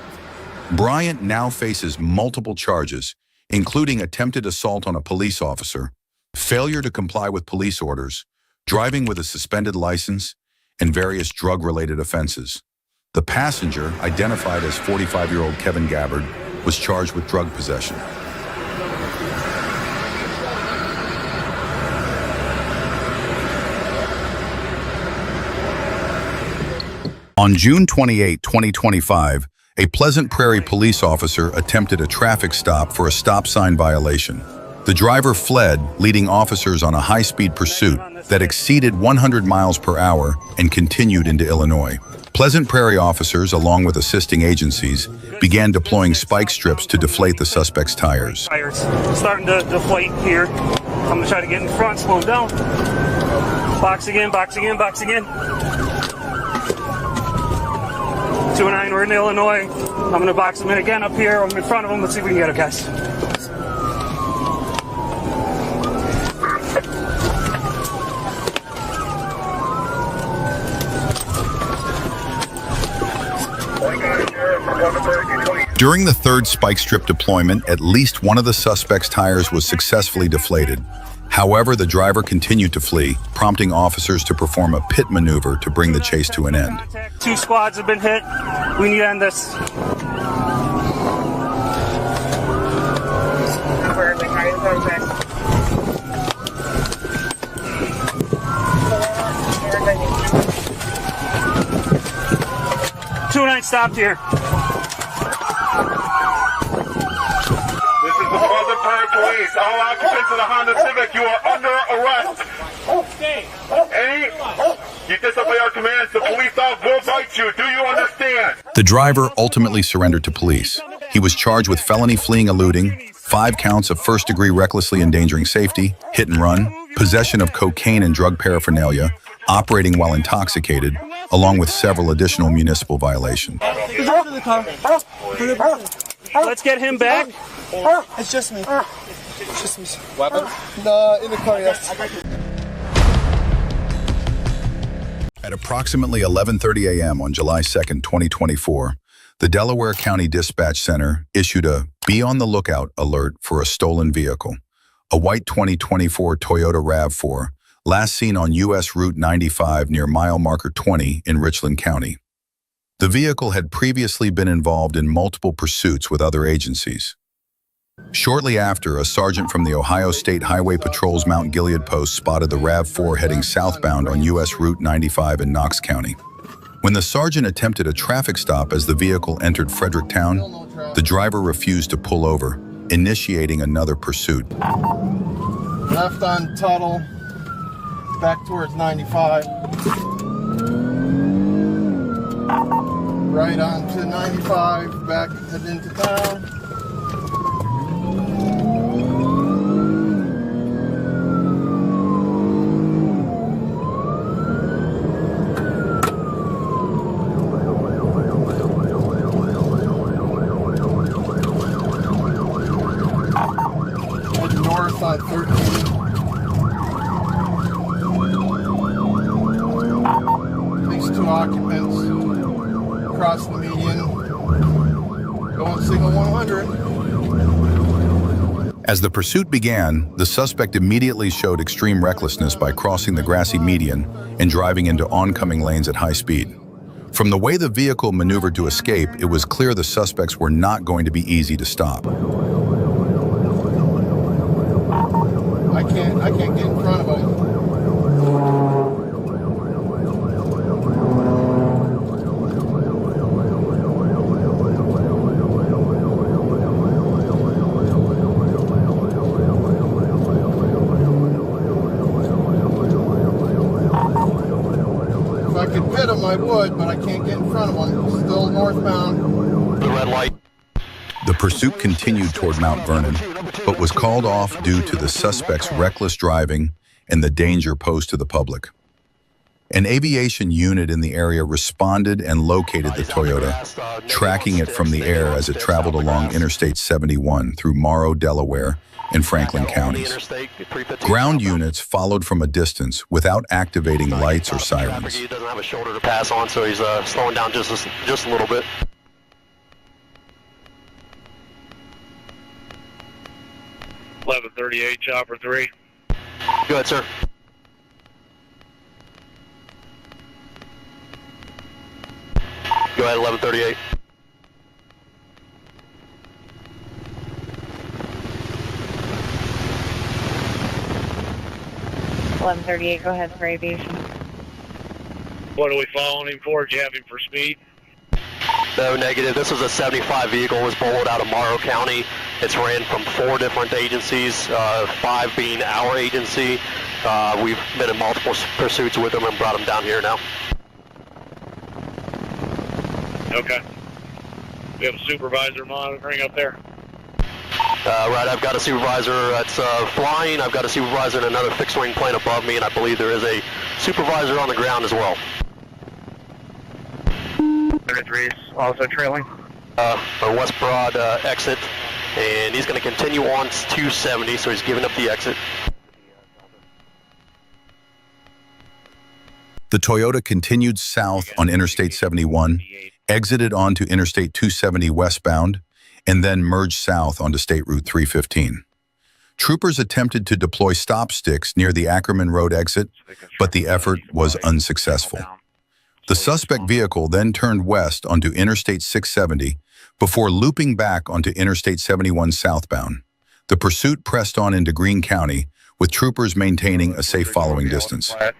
Bryant now faces multiple charges, including attempted assault on a police officer, failure to comply with police orders, driving with a suspended license, and various drug-related offenses. The passenger, identified as 45-year-old Kevin Gabbard, was charged with drug possession. On June 28, 2025, a Pleasant Prairie police officer attempted a traffic stop for a stop sign violation. The driver fled, leading officers on a high-speed pursuit that exceeded 100 miles per hour and continued into Illinois. Pleasant Prairie officers, along with assisting agencies, began deploying spike strips to deflate the suspect's tires. Tires starting to deflate here. I'm gonna try to get in front, slow down. Box again, box again, box again. 209, we're in Illinois. I'm gonna box him in again up here. I'm in front of him. Let's see if we can get him, guys. During the third spike strip deployment, at least one of the suspect's tires was successfully deflated. However, the driver continued to flee, prompting officers to perform a pit maneuver to bring the chase to an end. 2 squads have been hit. We need to end this. 209 stopped here. This is the Pleasant Prairie Police. All occupants of the Honda Civic, you are under arrest. You disobey our commands, the police dog will bite you. Do you understand? The driver ultimately surrendered to police. He was charged with felony fleeing eluding, 5 counts of first-degree recklessly endangering safety, hit and run, possession of cocaine and drug paraphernalia, operating while intoxicated, along with several additional municipal violations. Let's get him back. It's just me. It's just me. Weapons? No, in the car, yes. At approximately 11:30 a.m. on July 2nd, 2024, the Delaware County Dispatch Center issued a "Be on the lookout" alert for a stolen vehicle, a white 2024 Toyota RAV4, last seen on U.S. Route 95 near mile marker 20 in Richland County. The vehicle had previously been involved in multiple pursuits with other agencies. Shortly after, a sergeant from the Ohio State Highway Patrol's Mount Gilead post spotted the RAV4 heading southbound on U.S. Route 95 in Knox County. When the sergeant attempted a traffic stop as the vehicle entered Fredericktown, the driver refused to pull over, initiating another pursuit. Left on Tuttle, back towards 95. Right on to 95, back heading into town. North on 13. At least 2 occupants across the median. Going signal 100. As the pursuit began, the suspect immediately showed extreme recklessness by crossing the grassy median and driving into oncoming lanes at high speed. From the way the vehicle maneuvered to escape, it was clear the suspects were not going to be easy to stop. I can't get in front of them. If I could pit them, I would, but I can't get in front of them. Still northbound. The red light. The pursuit continued toward Mount Vernon, but was called off due to the suspect's reckless driving and the danger posed to the public. An aviation unit in the area responded and located the Toyota, tracking it from the air as it traveled along Interstate 71 through Morrow, Delaware, and Franklin counties. Ground units followed from a distance without activating lights or sirens. He doesn't have a shoulder to pass on, so he's slowing down just a little bit. .1138, chopper 3. Go ahead, sir. Go ahead, 1138. Go ahead for aviation. What are we following him for? Do you have him for speed? No, negative. This was a 75 vehicle, was bowled out of Morrow County. It's ran from 4 different agencies, 5 being our agency. We've been in multiple pursuits with them and brought them down here now. Okay. We have a supervisor monitoring up there? Right, I've got a supervisor that's flying. I've got a supervisor in another fixed-wing plane above me, and I believe there is a supervisor on the ground as well. 33 is also trailing. A West Broad exit, and he's going to continue on 270, so he's giving up the exit. The Toyota continued south on Interstate 71, exited onto Interstate 270 westbound, and then merged south onto State Route 315. Troopers attempted to deploy stop sticks near the Ackerman Road exit, but the effort was unsuccessful. The suspect vehicle then turned west onto Interstate 670 before looping back onto Interstate 71 southbound. The pursuit pressed on into Greene County, with troopers maintaining a safe following distance. Okay.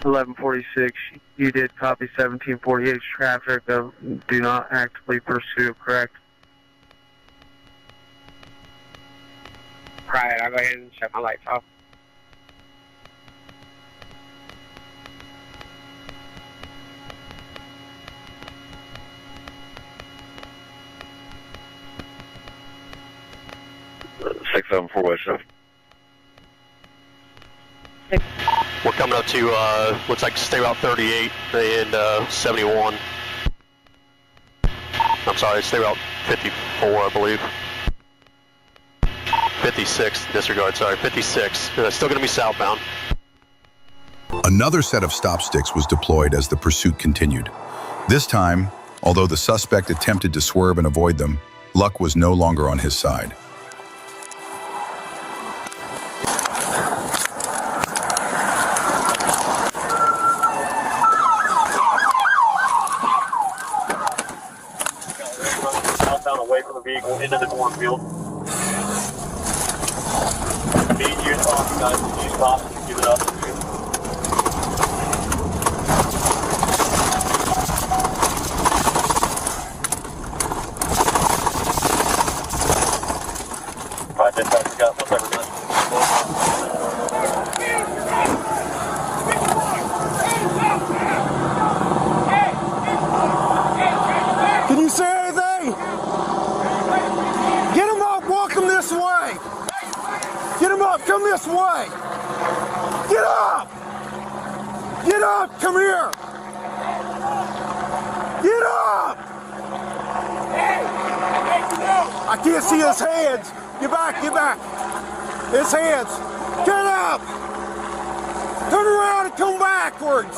1146, you did copy 1748 traffic of do not actively pursue, correct? Right, I'll go ahead and shut my lights off. Six 7-4 West Chef. We're coming up to, looks like State Route 38 and 71. I'm sorry, State Route 54, I believe. 56, disregard, sorry, 56. Still going to be southbound. Another set of stop sticks was deployed as the pursuit continued. This time, although the suspect attempted to swerve and avoid them, luck was no longer on his side. Southbound away from the vehicle into the cornfield. Need you talking, guys. Need you stop and give it up. Right, this time we got looks like we're done. Can you say anything? Get him up, walk him this way. Get him up, come this way. Get up! Get up, come here. Get up! I can't see his hands. Get back, get back. His hands. Get up! Turn around and come backwards.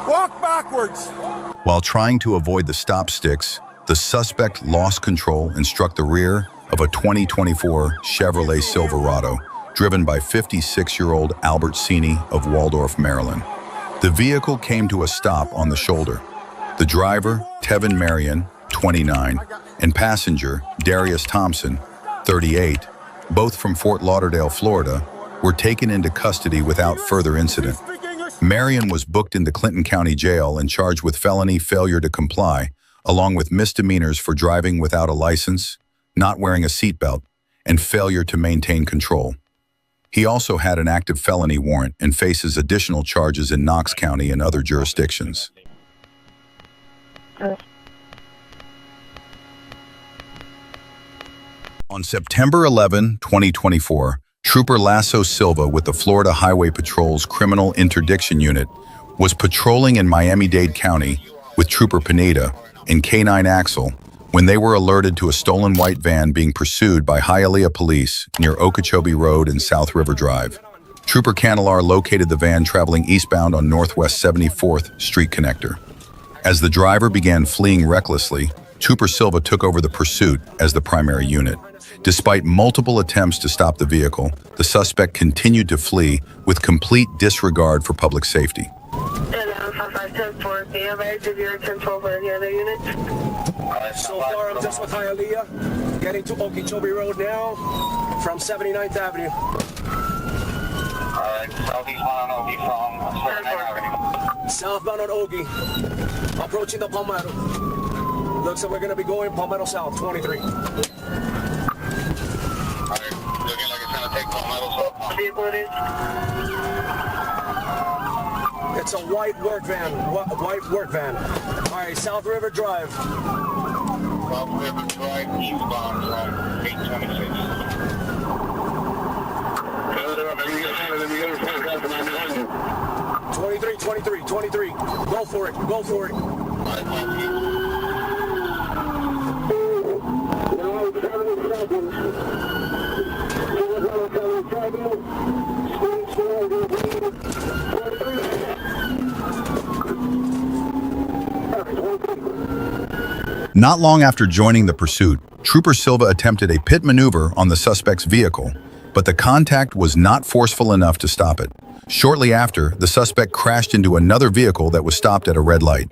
Walk backwards. While trying to avoid the stop sticks, the suspect lost control and struck the rear of a 2024 Chevrolet Silverado, driven by 56-year-old Albert Cini of Waldorf, Maryland. The vehicle came to a stop on the shoulder. The driver, Tevin Marion, 29, and passenger, Darius Thompson, 38, both from Fort Lauderdale, Florida, were taken into custody without further incident. Marion was booked into Clinton County Jail and charged with felony failure to comply, along with misdemeanors for driving without a license, not wearing a seatbelt, and failure to maintain control. He also had an active felony warrant and faces additional charges in Knox County and other jurisdictions. On September 11, 2024, Trooper Lasso Silva with the Florida Highway Patrol's Criminal Interdiction Unit was patrolling in Miami-Dade County with Trooper Pineda and K9 Axel when they were alerted to a stolen white van being pursued by Hialeah police near Okeechobee Road and South River Drive. Trooper Canalar located the van traveling eastbound on Northwest 74th Street Connector. As the driver began fleeing recklessly, Trooper Silva took over the pursuit as the primary unit. Despite multiple attempts to stop the vehicle, the suspect continued to flee with complete disregard for public safety. So far, I'm just with Hialeah, getting to Okeechobee Road now from 79th Avenue. Alright, southeastbound on Ogie from 79th Avenue. Southbound on Ogie, approaching the Palmetto. Looks like we're going to be going Palmetto South, 23. Alright, looking like it's going to take Palmetto South. Vehicle it is? It's a white work van, white work van. Alright, South River Drive. South River Drive, eastbound from 826. 23. Go for it. Not long after joining the pursuit, Trooper Silva attempted a pit maneuver on the suspect's vehicle, but the contact was not forceful enough to stop it. Shortly after, the suspect crashed into another vehicle that was stopped at a red light.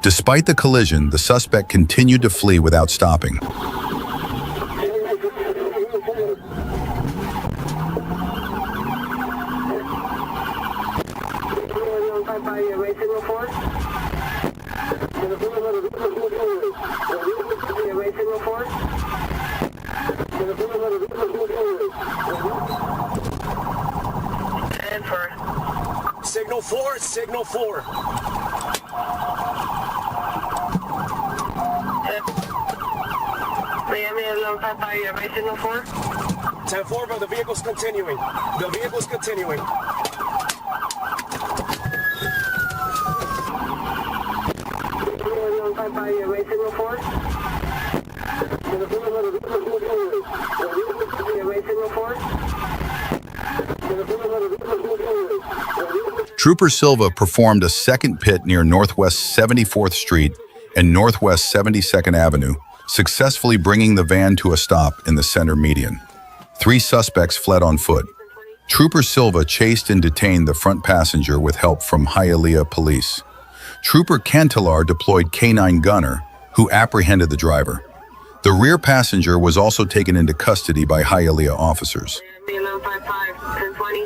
Despite the collision, the suspect continued to flee without stopping. Signal 4, signal 4. Miami 1155, signal 4. 10-4, but the vehicle's continuing. The vehicle's continuing. Signal 4. Signal 4. Trooper Silva performed a second pit near Northwest 74th Street and Northwest 72nd Avenue, successfully bringing the van to a stop in the center median. 3 suspects fled on foot. Trooper Silva chased and detained the front passenger with help from Hialeah police. Trooper Cantelar deployed K-9 gunner, who apprehended the driver. The rear passenger was also taken into custody by Hialeah officers. 1155, 1020.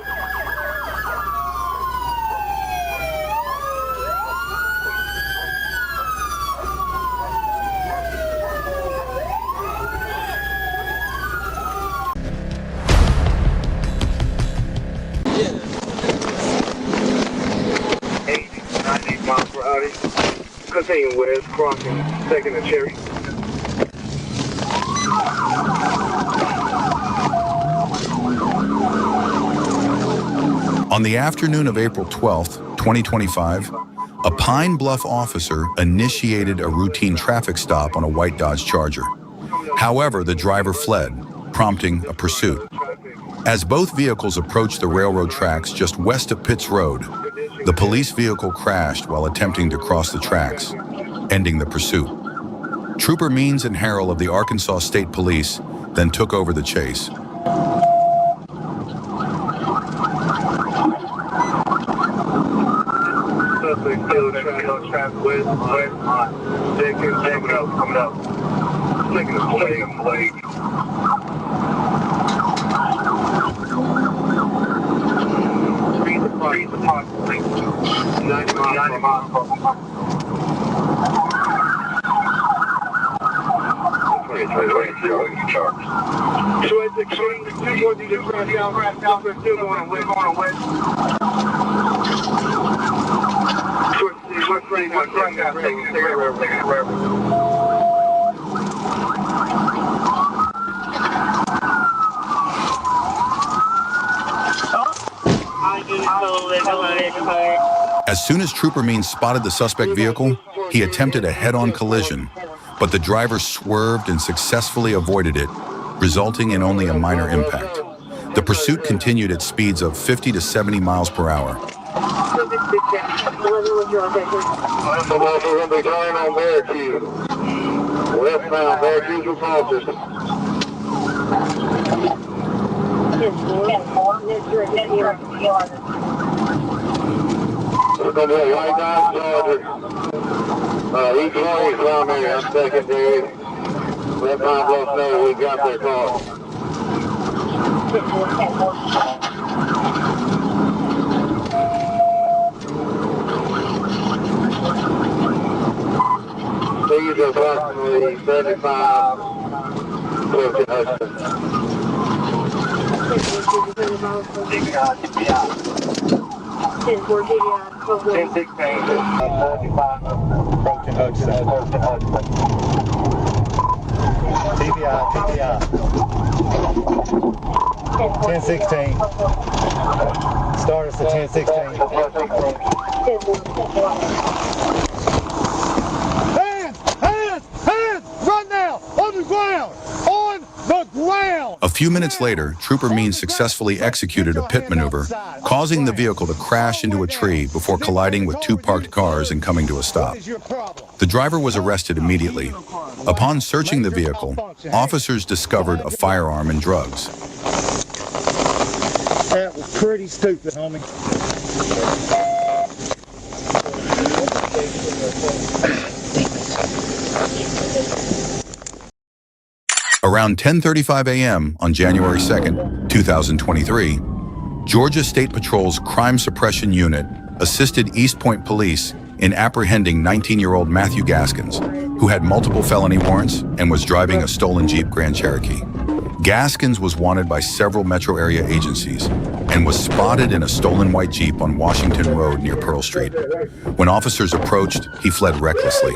Miles per hour. Continuing west, crossing 2nd and Cherry. On the afternoon of April 12, 2025, a Pine Bluff officer initiated a routine traffic stop on a white Dodge Charger. However, the driver fled, prompting a pursuit. As both vehicles approached the railroad tracks just west of Pitts Road, the police vehicle crashed while attempting to cross the tracks, ending the pursuit. Trooper Means and Harrell of the Arkansas State Police then took over the chase. Coming up. Taking a plate. Read the park. 90 miles. As soon as Trooper Means spotted the suspect vehicle, he attempted a head-on collision, but the driver swerved and successfully avoided it, resulting in only a minor impact. The pursuit continued at speeds of 50 to 70 miles per hour. Westbound, Syracuse Repulses. It's going to be a white Dodge Charger. Each one is around there. I'm secondary. Let Pine Bluff know we got their car. Speed is approximately 75 close to Hudson. 10-16, 75 approaching Hudson. TBI. 10-16. Start us at 10-16. Hands! Run now! On the ground! On the ground! A few minutes later, Trooper Means successfully executed a pit maneuver, causing the vehicle to crash into a tree before colliding with 2 parked cars and coming to a stop. The driver was arrested immediately. Upon searching the vehicle, officers discovered a firearm and drugs. That was pretty stupid, homie. Around 10:35 a.m. on January 2nd, 2023, Georgia State Patrol's Crime Suppression Unit assisted East Point police in apprehending 19-year-old Matthew Gaskins, who had multiple felony warrants and was driving a stolen Jeep Grand Cherokee. Gaskins was wanted by several metro area agencies and was spotted in a stolen white Jeep on Washington Road near Pearl Street. When officers approached, he fled recklessly.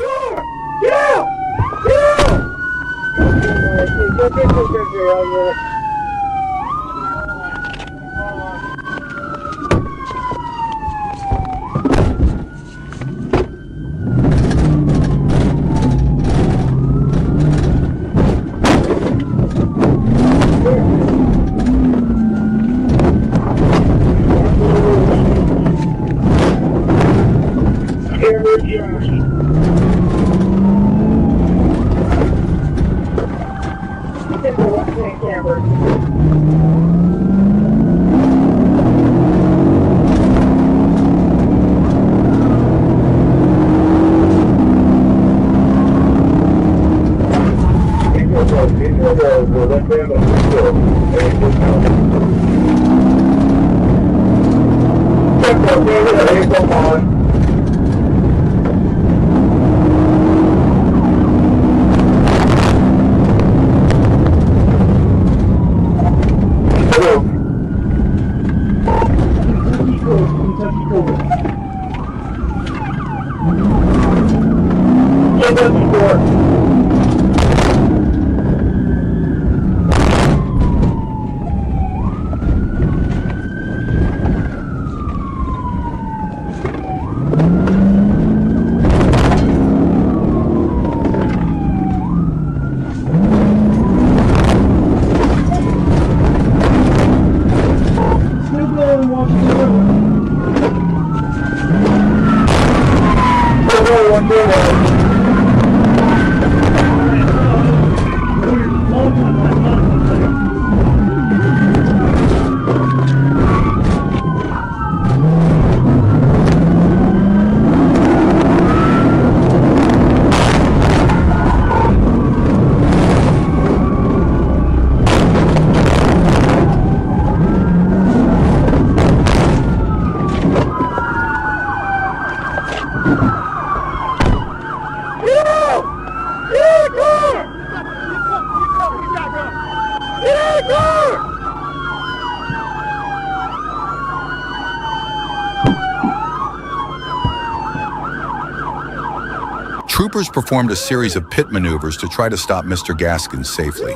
Troopers performed a series of pit maneuvers to try to stop Mr. Gaskins safely.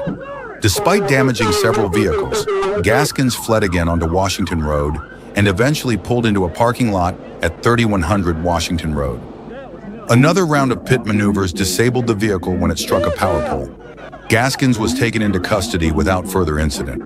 Despite damaging several vehicles, Gaskins fled again onto Washington Road and eventually pulled into a parking lot at 3100 Washington Road. Another round of pit maneuvers disabled the vehicle when it struck a power pole. Gaskins was taken into custody without further incident.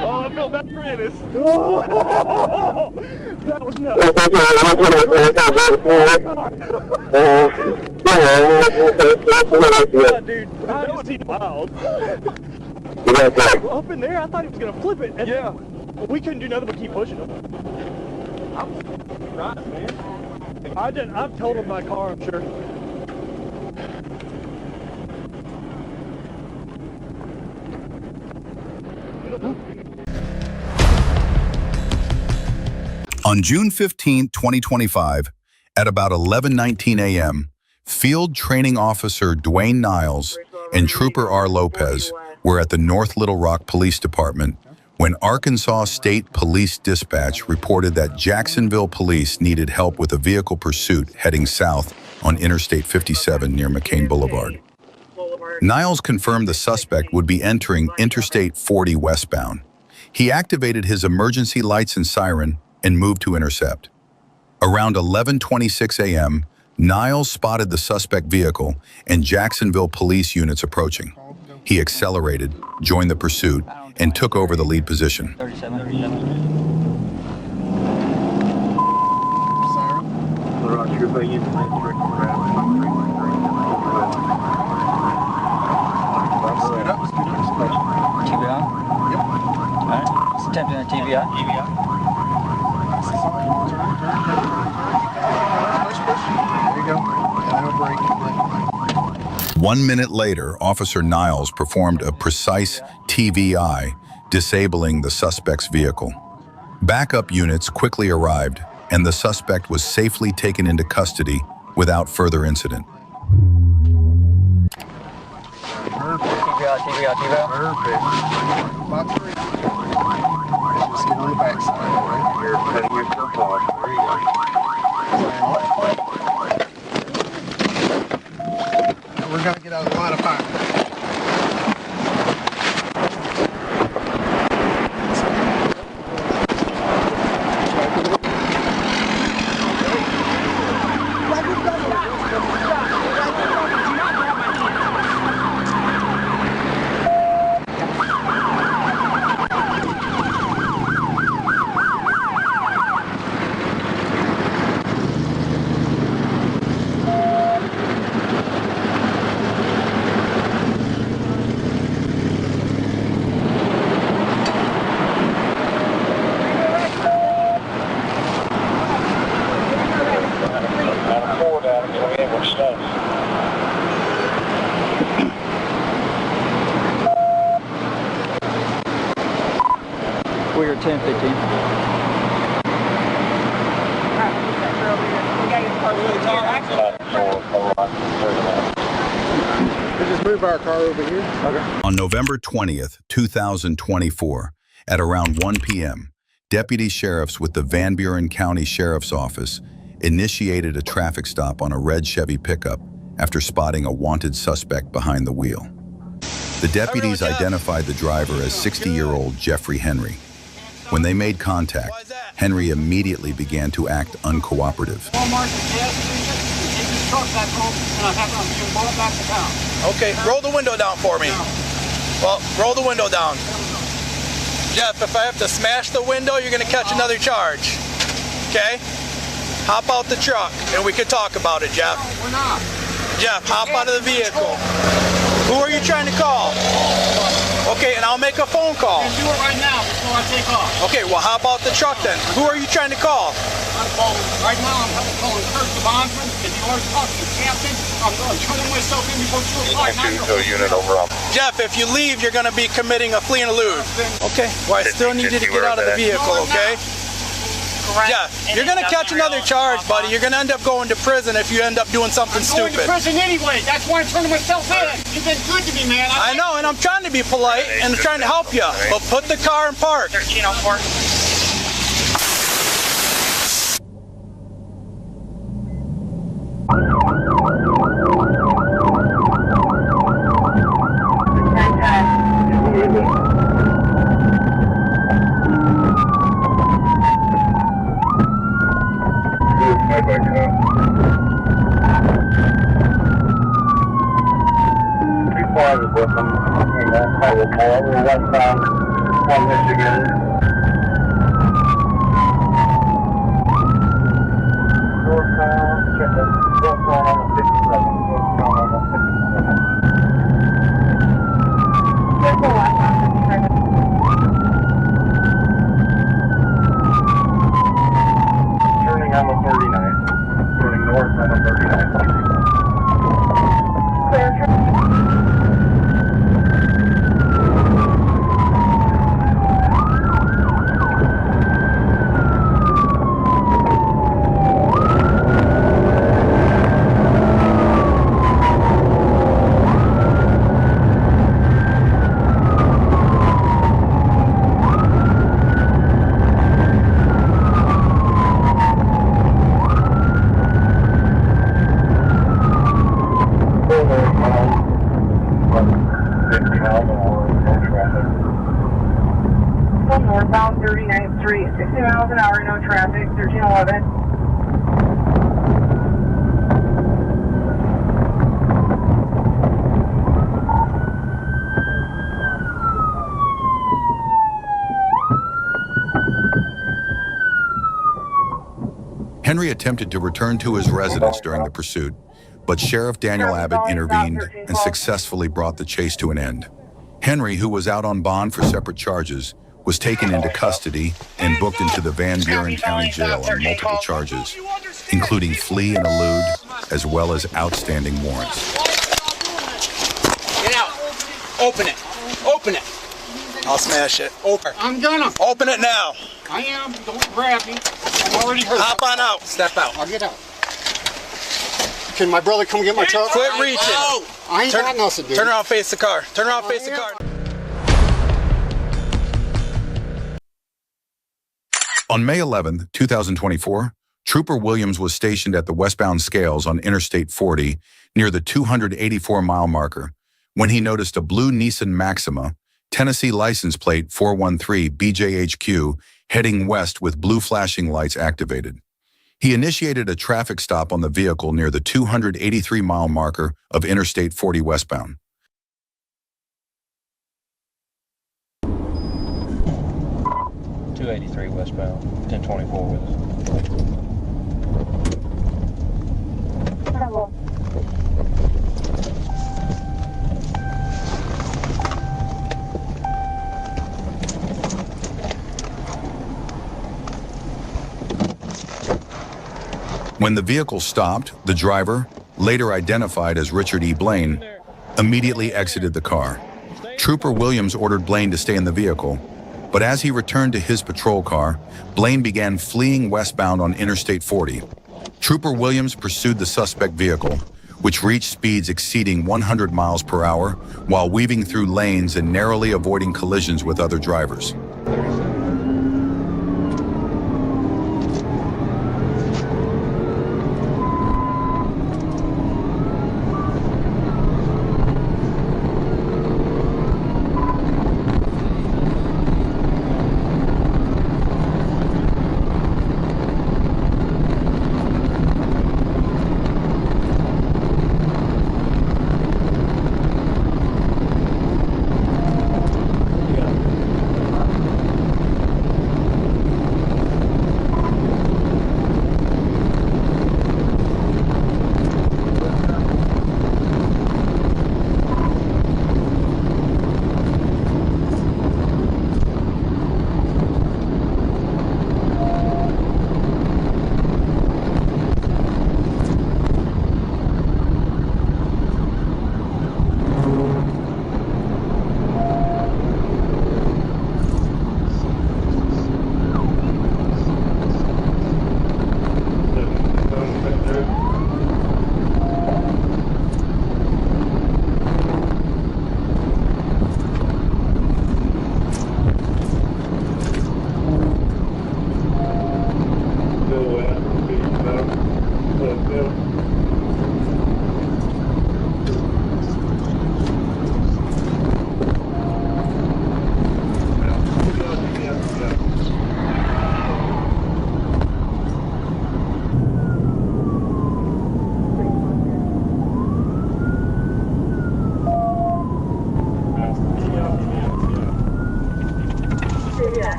Oh, I feel bad for Ennis. That was nuts. Dude, how was he wild? Up in there, I thought he was going to flip it. And yeah. We couldn't do nothing but keep pushing him. I'm surprised, man. I've totaled my car, I'm sure. On June 15, 2025, at about 11:19 a.m., Field Training Officer Dwayne Niles and Trooper R. Lopez were at the North Little Rock Police Department when Arkansas State Police Dispatch reported that Jacksonville police needed help with a vehicle pursuit heading south on Interstate 57 near McCain Boulevard. Niles confirmed the suspect would be entering Interstate 40 westbound. He activated his emergency lights and siren and moved to intercept. Around 11:26 a.m., Niles spotted the suspect vehicle and Jacksonville police units approaching. He accelerated, joined the pursuit, and took over the lead position. 10 TVI. 1 minute later, Officer Niles performed a precise TVI, disabling the suspect's vehicle. Backup units quickly arrived, and the suspect was safely taken into custody without further incident. We're gonna get out of the line of fire. We're 1015. Just move our car over here. Okay. On November 20th, 2024, at around 1 p.m., deputy sheriffs with the Van Buren County Sheriff's Office initiated a traffic stop on a red Chevy pickup after spotting a wanted suspect behind the wheel. The deputies identified the driver as 60-year-old Jeffrey Henry. When they made contact, Henry immediately began to act uncooperative. Okay, roll the window down for me. Well, roll the window down. Jeff, if I have to smash the window, you're gonna catch another charge. Okay? Hop out the truck and we can talk about it, Jeff. We're not. Jeff, hop out of the vehicle. Who are you trying to call? Okay, and I'll make a phone call. You can do it right now before I take off. Okay, well, hop out the truck then. Who are you trying to call? Right now, I'm calling Kurt the bondsman. If you already talked to the captain, I'm turning myself in before 2 o'clock. Unit over up. Jeff, if you leave, you're going to be committing a flee and elude. Okay, well, I still need you to get out of the vehicle, okay? Jeff, you're going to catch another charge, buddy. You're going to end up going to prison if you end up doing something stupid. I'm going to prison anyway. That's why I'm turning myself in. You've been good to me, man. I know, and I'm trying to be polite and trying to help you. But put the car in park. 1304. With them, I will pull over westbound on Michigan. Northbound, check it. Northbound on the 57. Northbound on the 57. Turning on the 39. Turning north on the 39. Northbound 39th Street, 60 miles an hour, no traffic, 1311. Henry attempted to return to his residence during the pursuit, but Sheriff Daniel Abbott intervened and successfully brought the chase to an end. Henry, who was out on bond for separate charges, was taken into custody and booked into the Van Buren County Jail on multiple charges, including flee and elude, as well as outstanding warrants. Open it. Open it. I'll smash it. Open. I'm gonna. Open it now. I am. Don't grab me. I'm already hurt. Hop on out. Step out. I'll get out. Can my brother come get my truck? Quit reaching. I ain't got nothing, dude. Turn around, face the car. Turn around, face the car. On May 11, 2024, Trooper Williams was stationed at the westbound scales on Interstate 40 near the 284-mile marker when he noticed a blue Nissan Maxima, Tennessee license plate 413 BJHQ, heading west with blue flashing lights activated. He initiated a traffic stop on the vehicle near the 283-mile marker of Interstate 40 westbound. .283 westbound, 1024 with us. When the vehicle stopped, the driver, later identified as Richard E. Blaine, immediately exited the car. Trooper Williams ordered Blaine to stay in the vehicle, but as he returned to his patrol car, Blaine began fleeing westbound on Interstate 40. Trooper Williams pursued the suspect vehicle, which reached speeds exceeding 100 miles per hour while weaving through lanes and narrowly avoiding collisions with other drivers.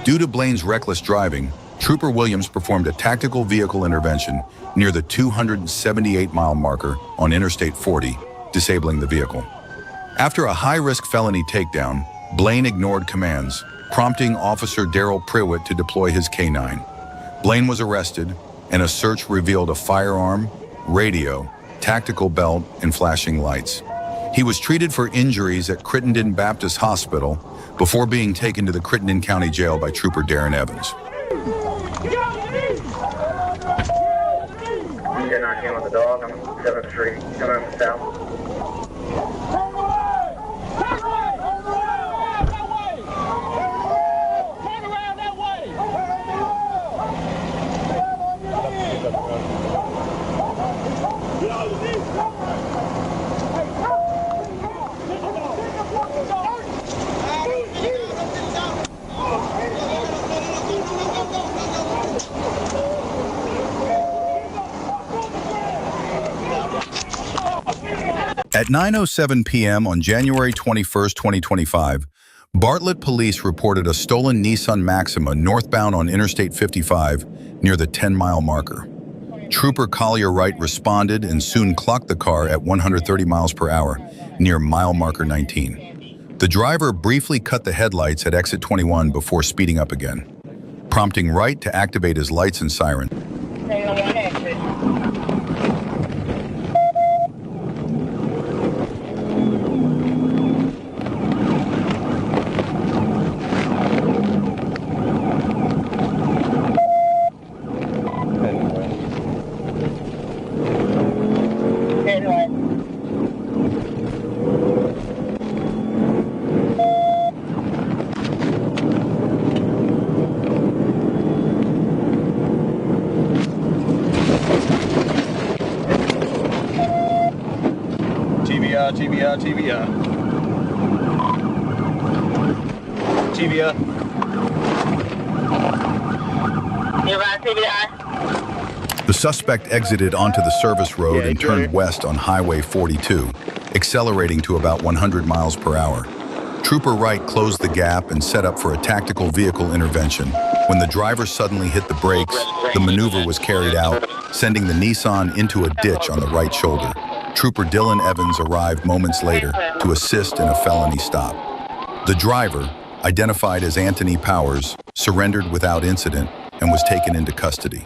Due to Blaine's reckless driving, Trooper Williams performed a tactical vehicle intervention near the 278-mile marker on Interstate 40, disabling the vehicle. After a high-risk felony takedown, Blaine ignored commands, prompting Officer Darrell Priwitt to deploy his K-9. Blaine was arrested, and a search revealed a firearm, radio, tactical belt, and flashing lights. He was treated for injuries at Crittenden Baptist Hospital before being taken to the Crittenden County Jail by Trooper Darren Evans. I'm getting on camera with the dog. I'm 7th Street, coming from the south. At 9:07 p.m. on January 21, 2025, Bartlett police reported a stolen Nissan Maxima northbound on Interstate 55 near the 10-mile marker. Trooper Collier Wright responded and soon clocked the car at 130 miles per hour near mile marker 19. The driver briefly cut the headlights at exit 21 before speeding up again, prompting Wright to activate his lights and siren. TBI. The suspect exited onto the service road and turned west on Highway 42, accelerating to about 100 miles per hour. Trooper Wright closed the gap and set up for a tactical vehicle intervention. When the driver suddenly hit the brakes, the maneuver was carried out, sending the Nissan into a ditch on the right shoulder. Trooper Dylan Evans arrived moments later to assist in a felony stop. The driver, identified as Anthony Powers, surrendered without incident and was taken into custody.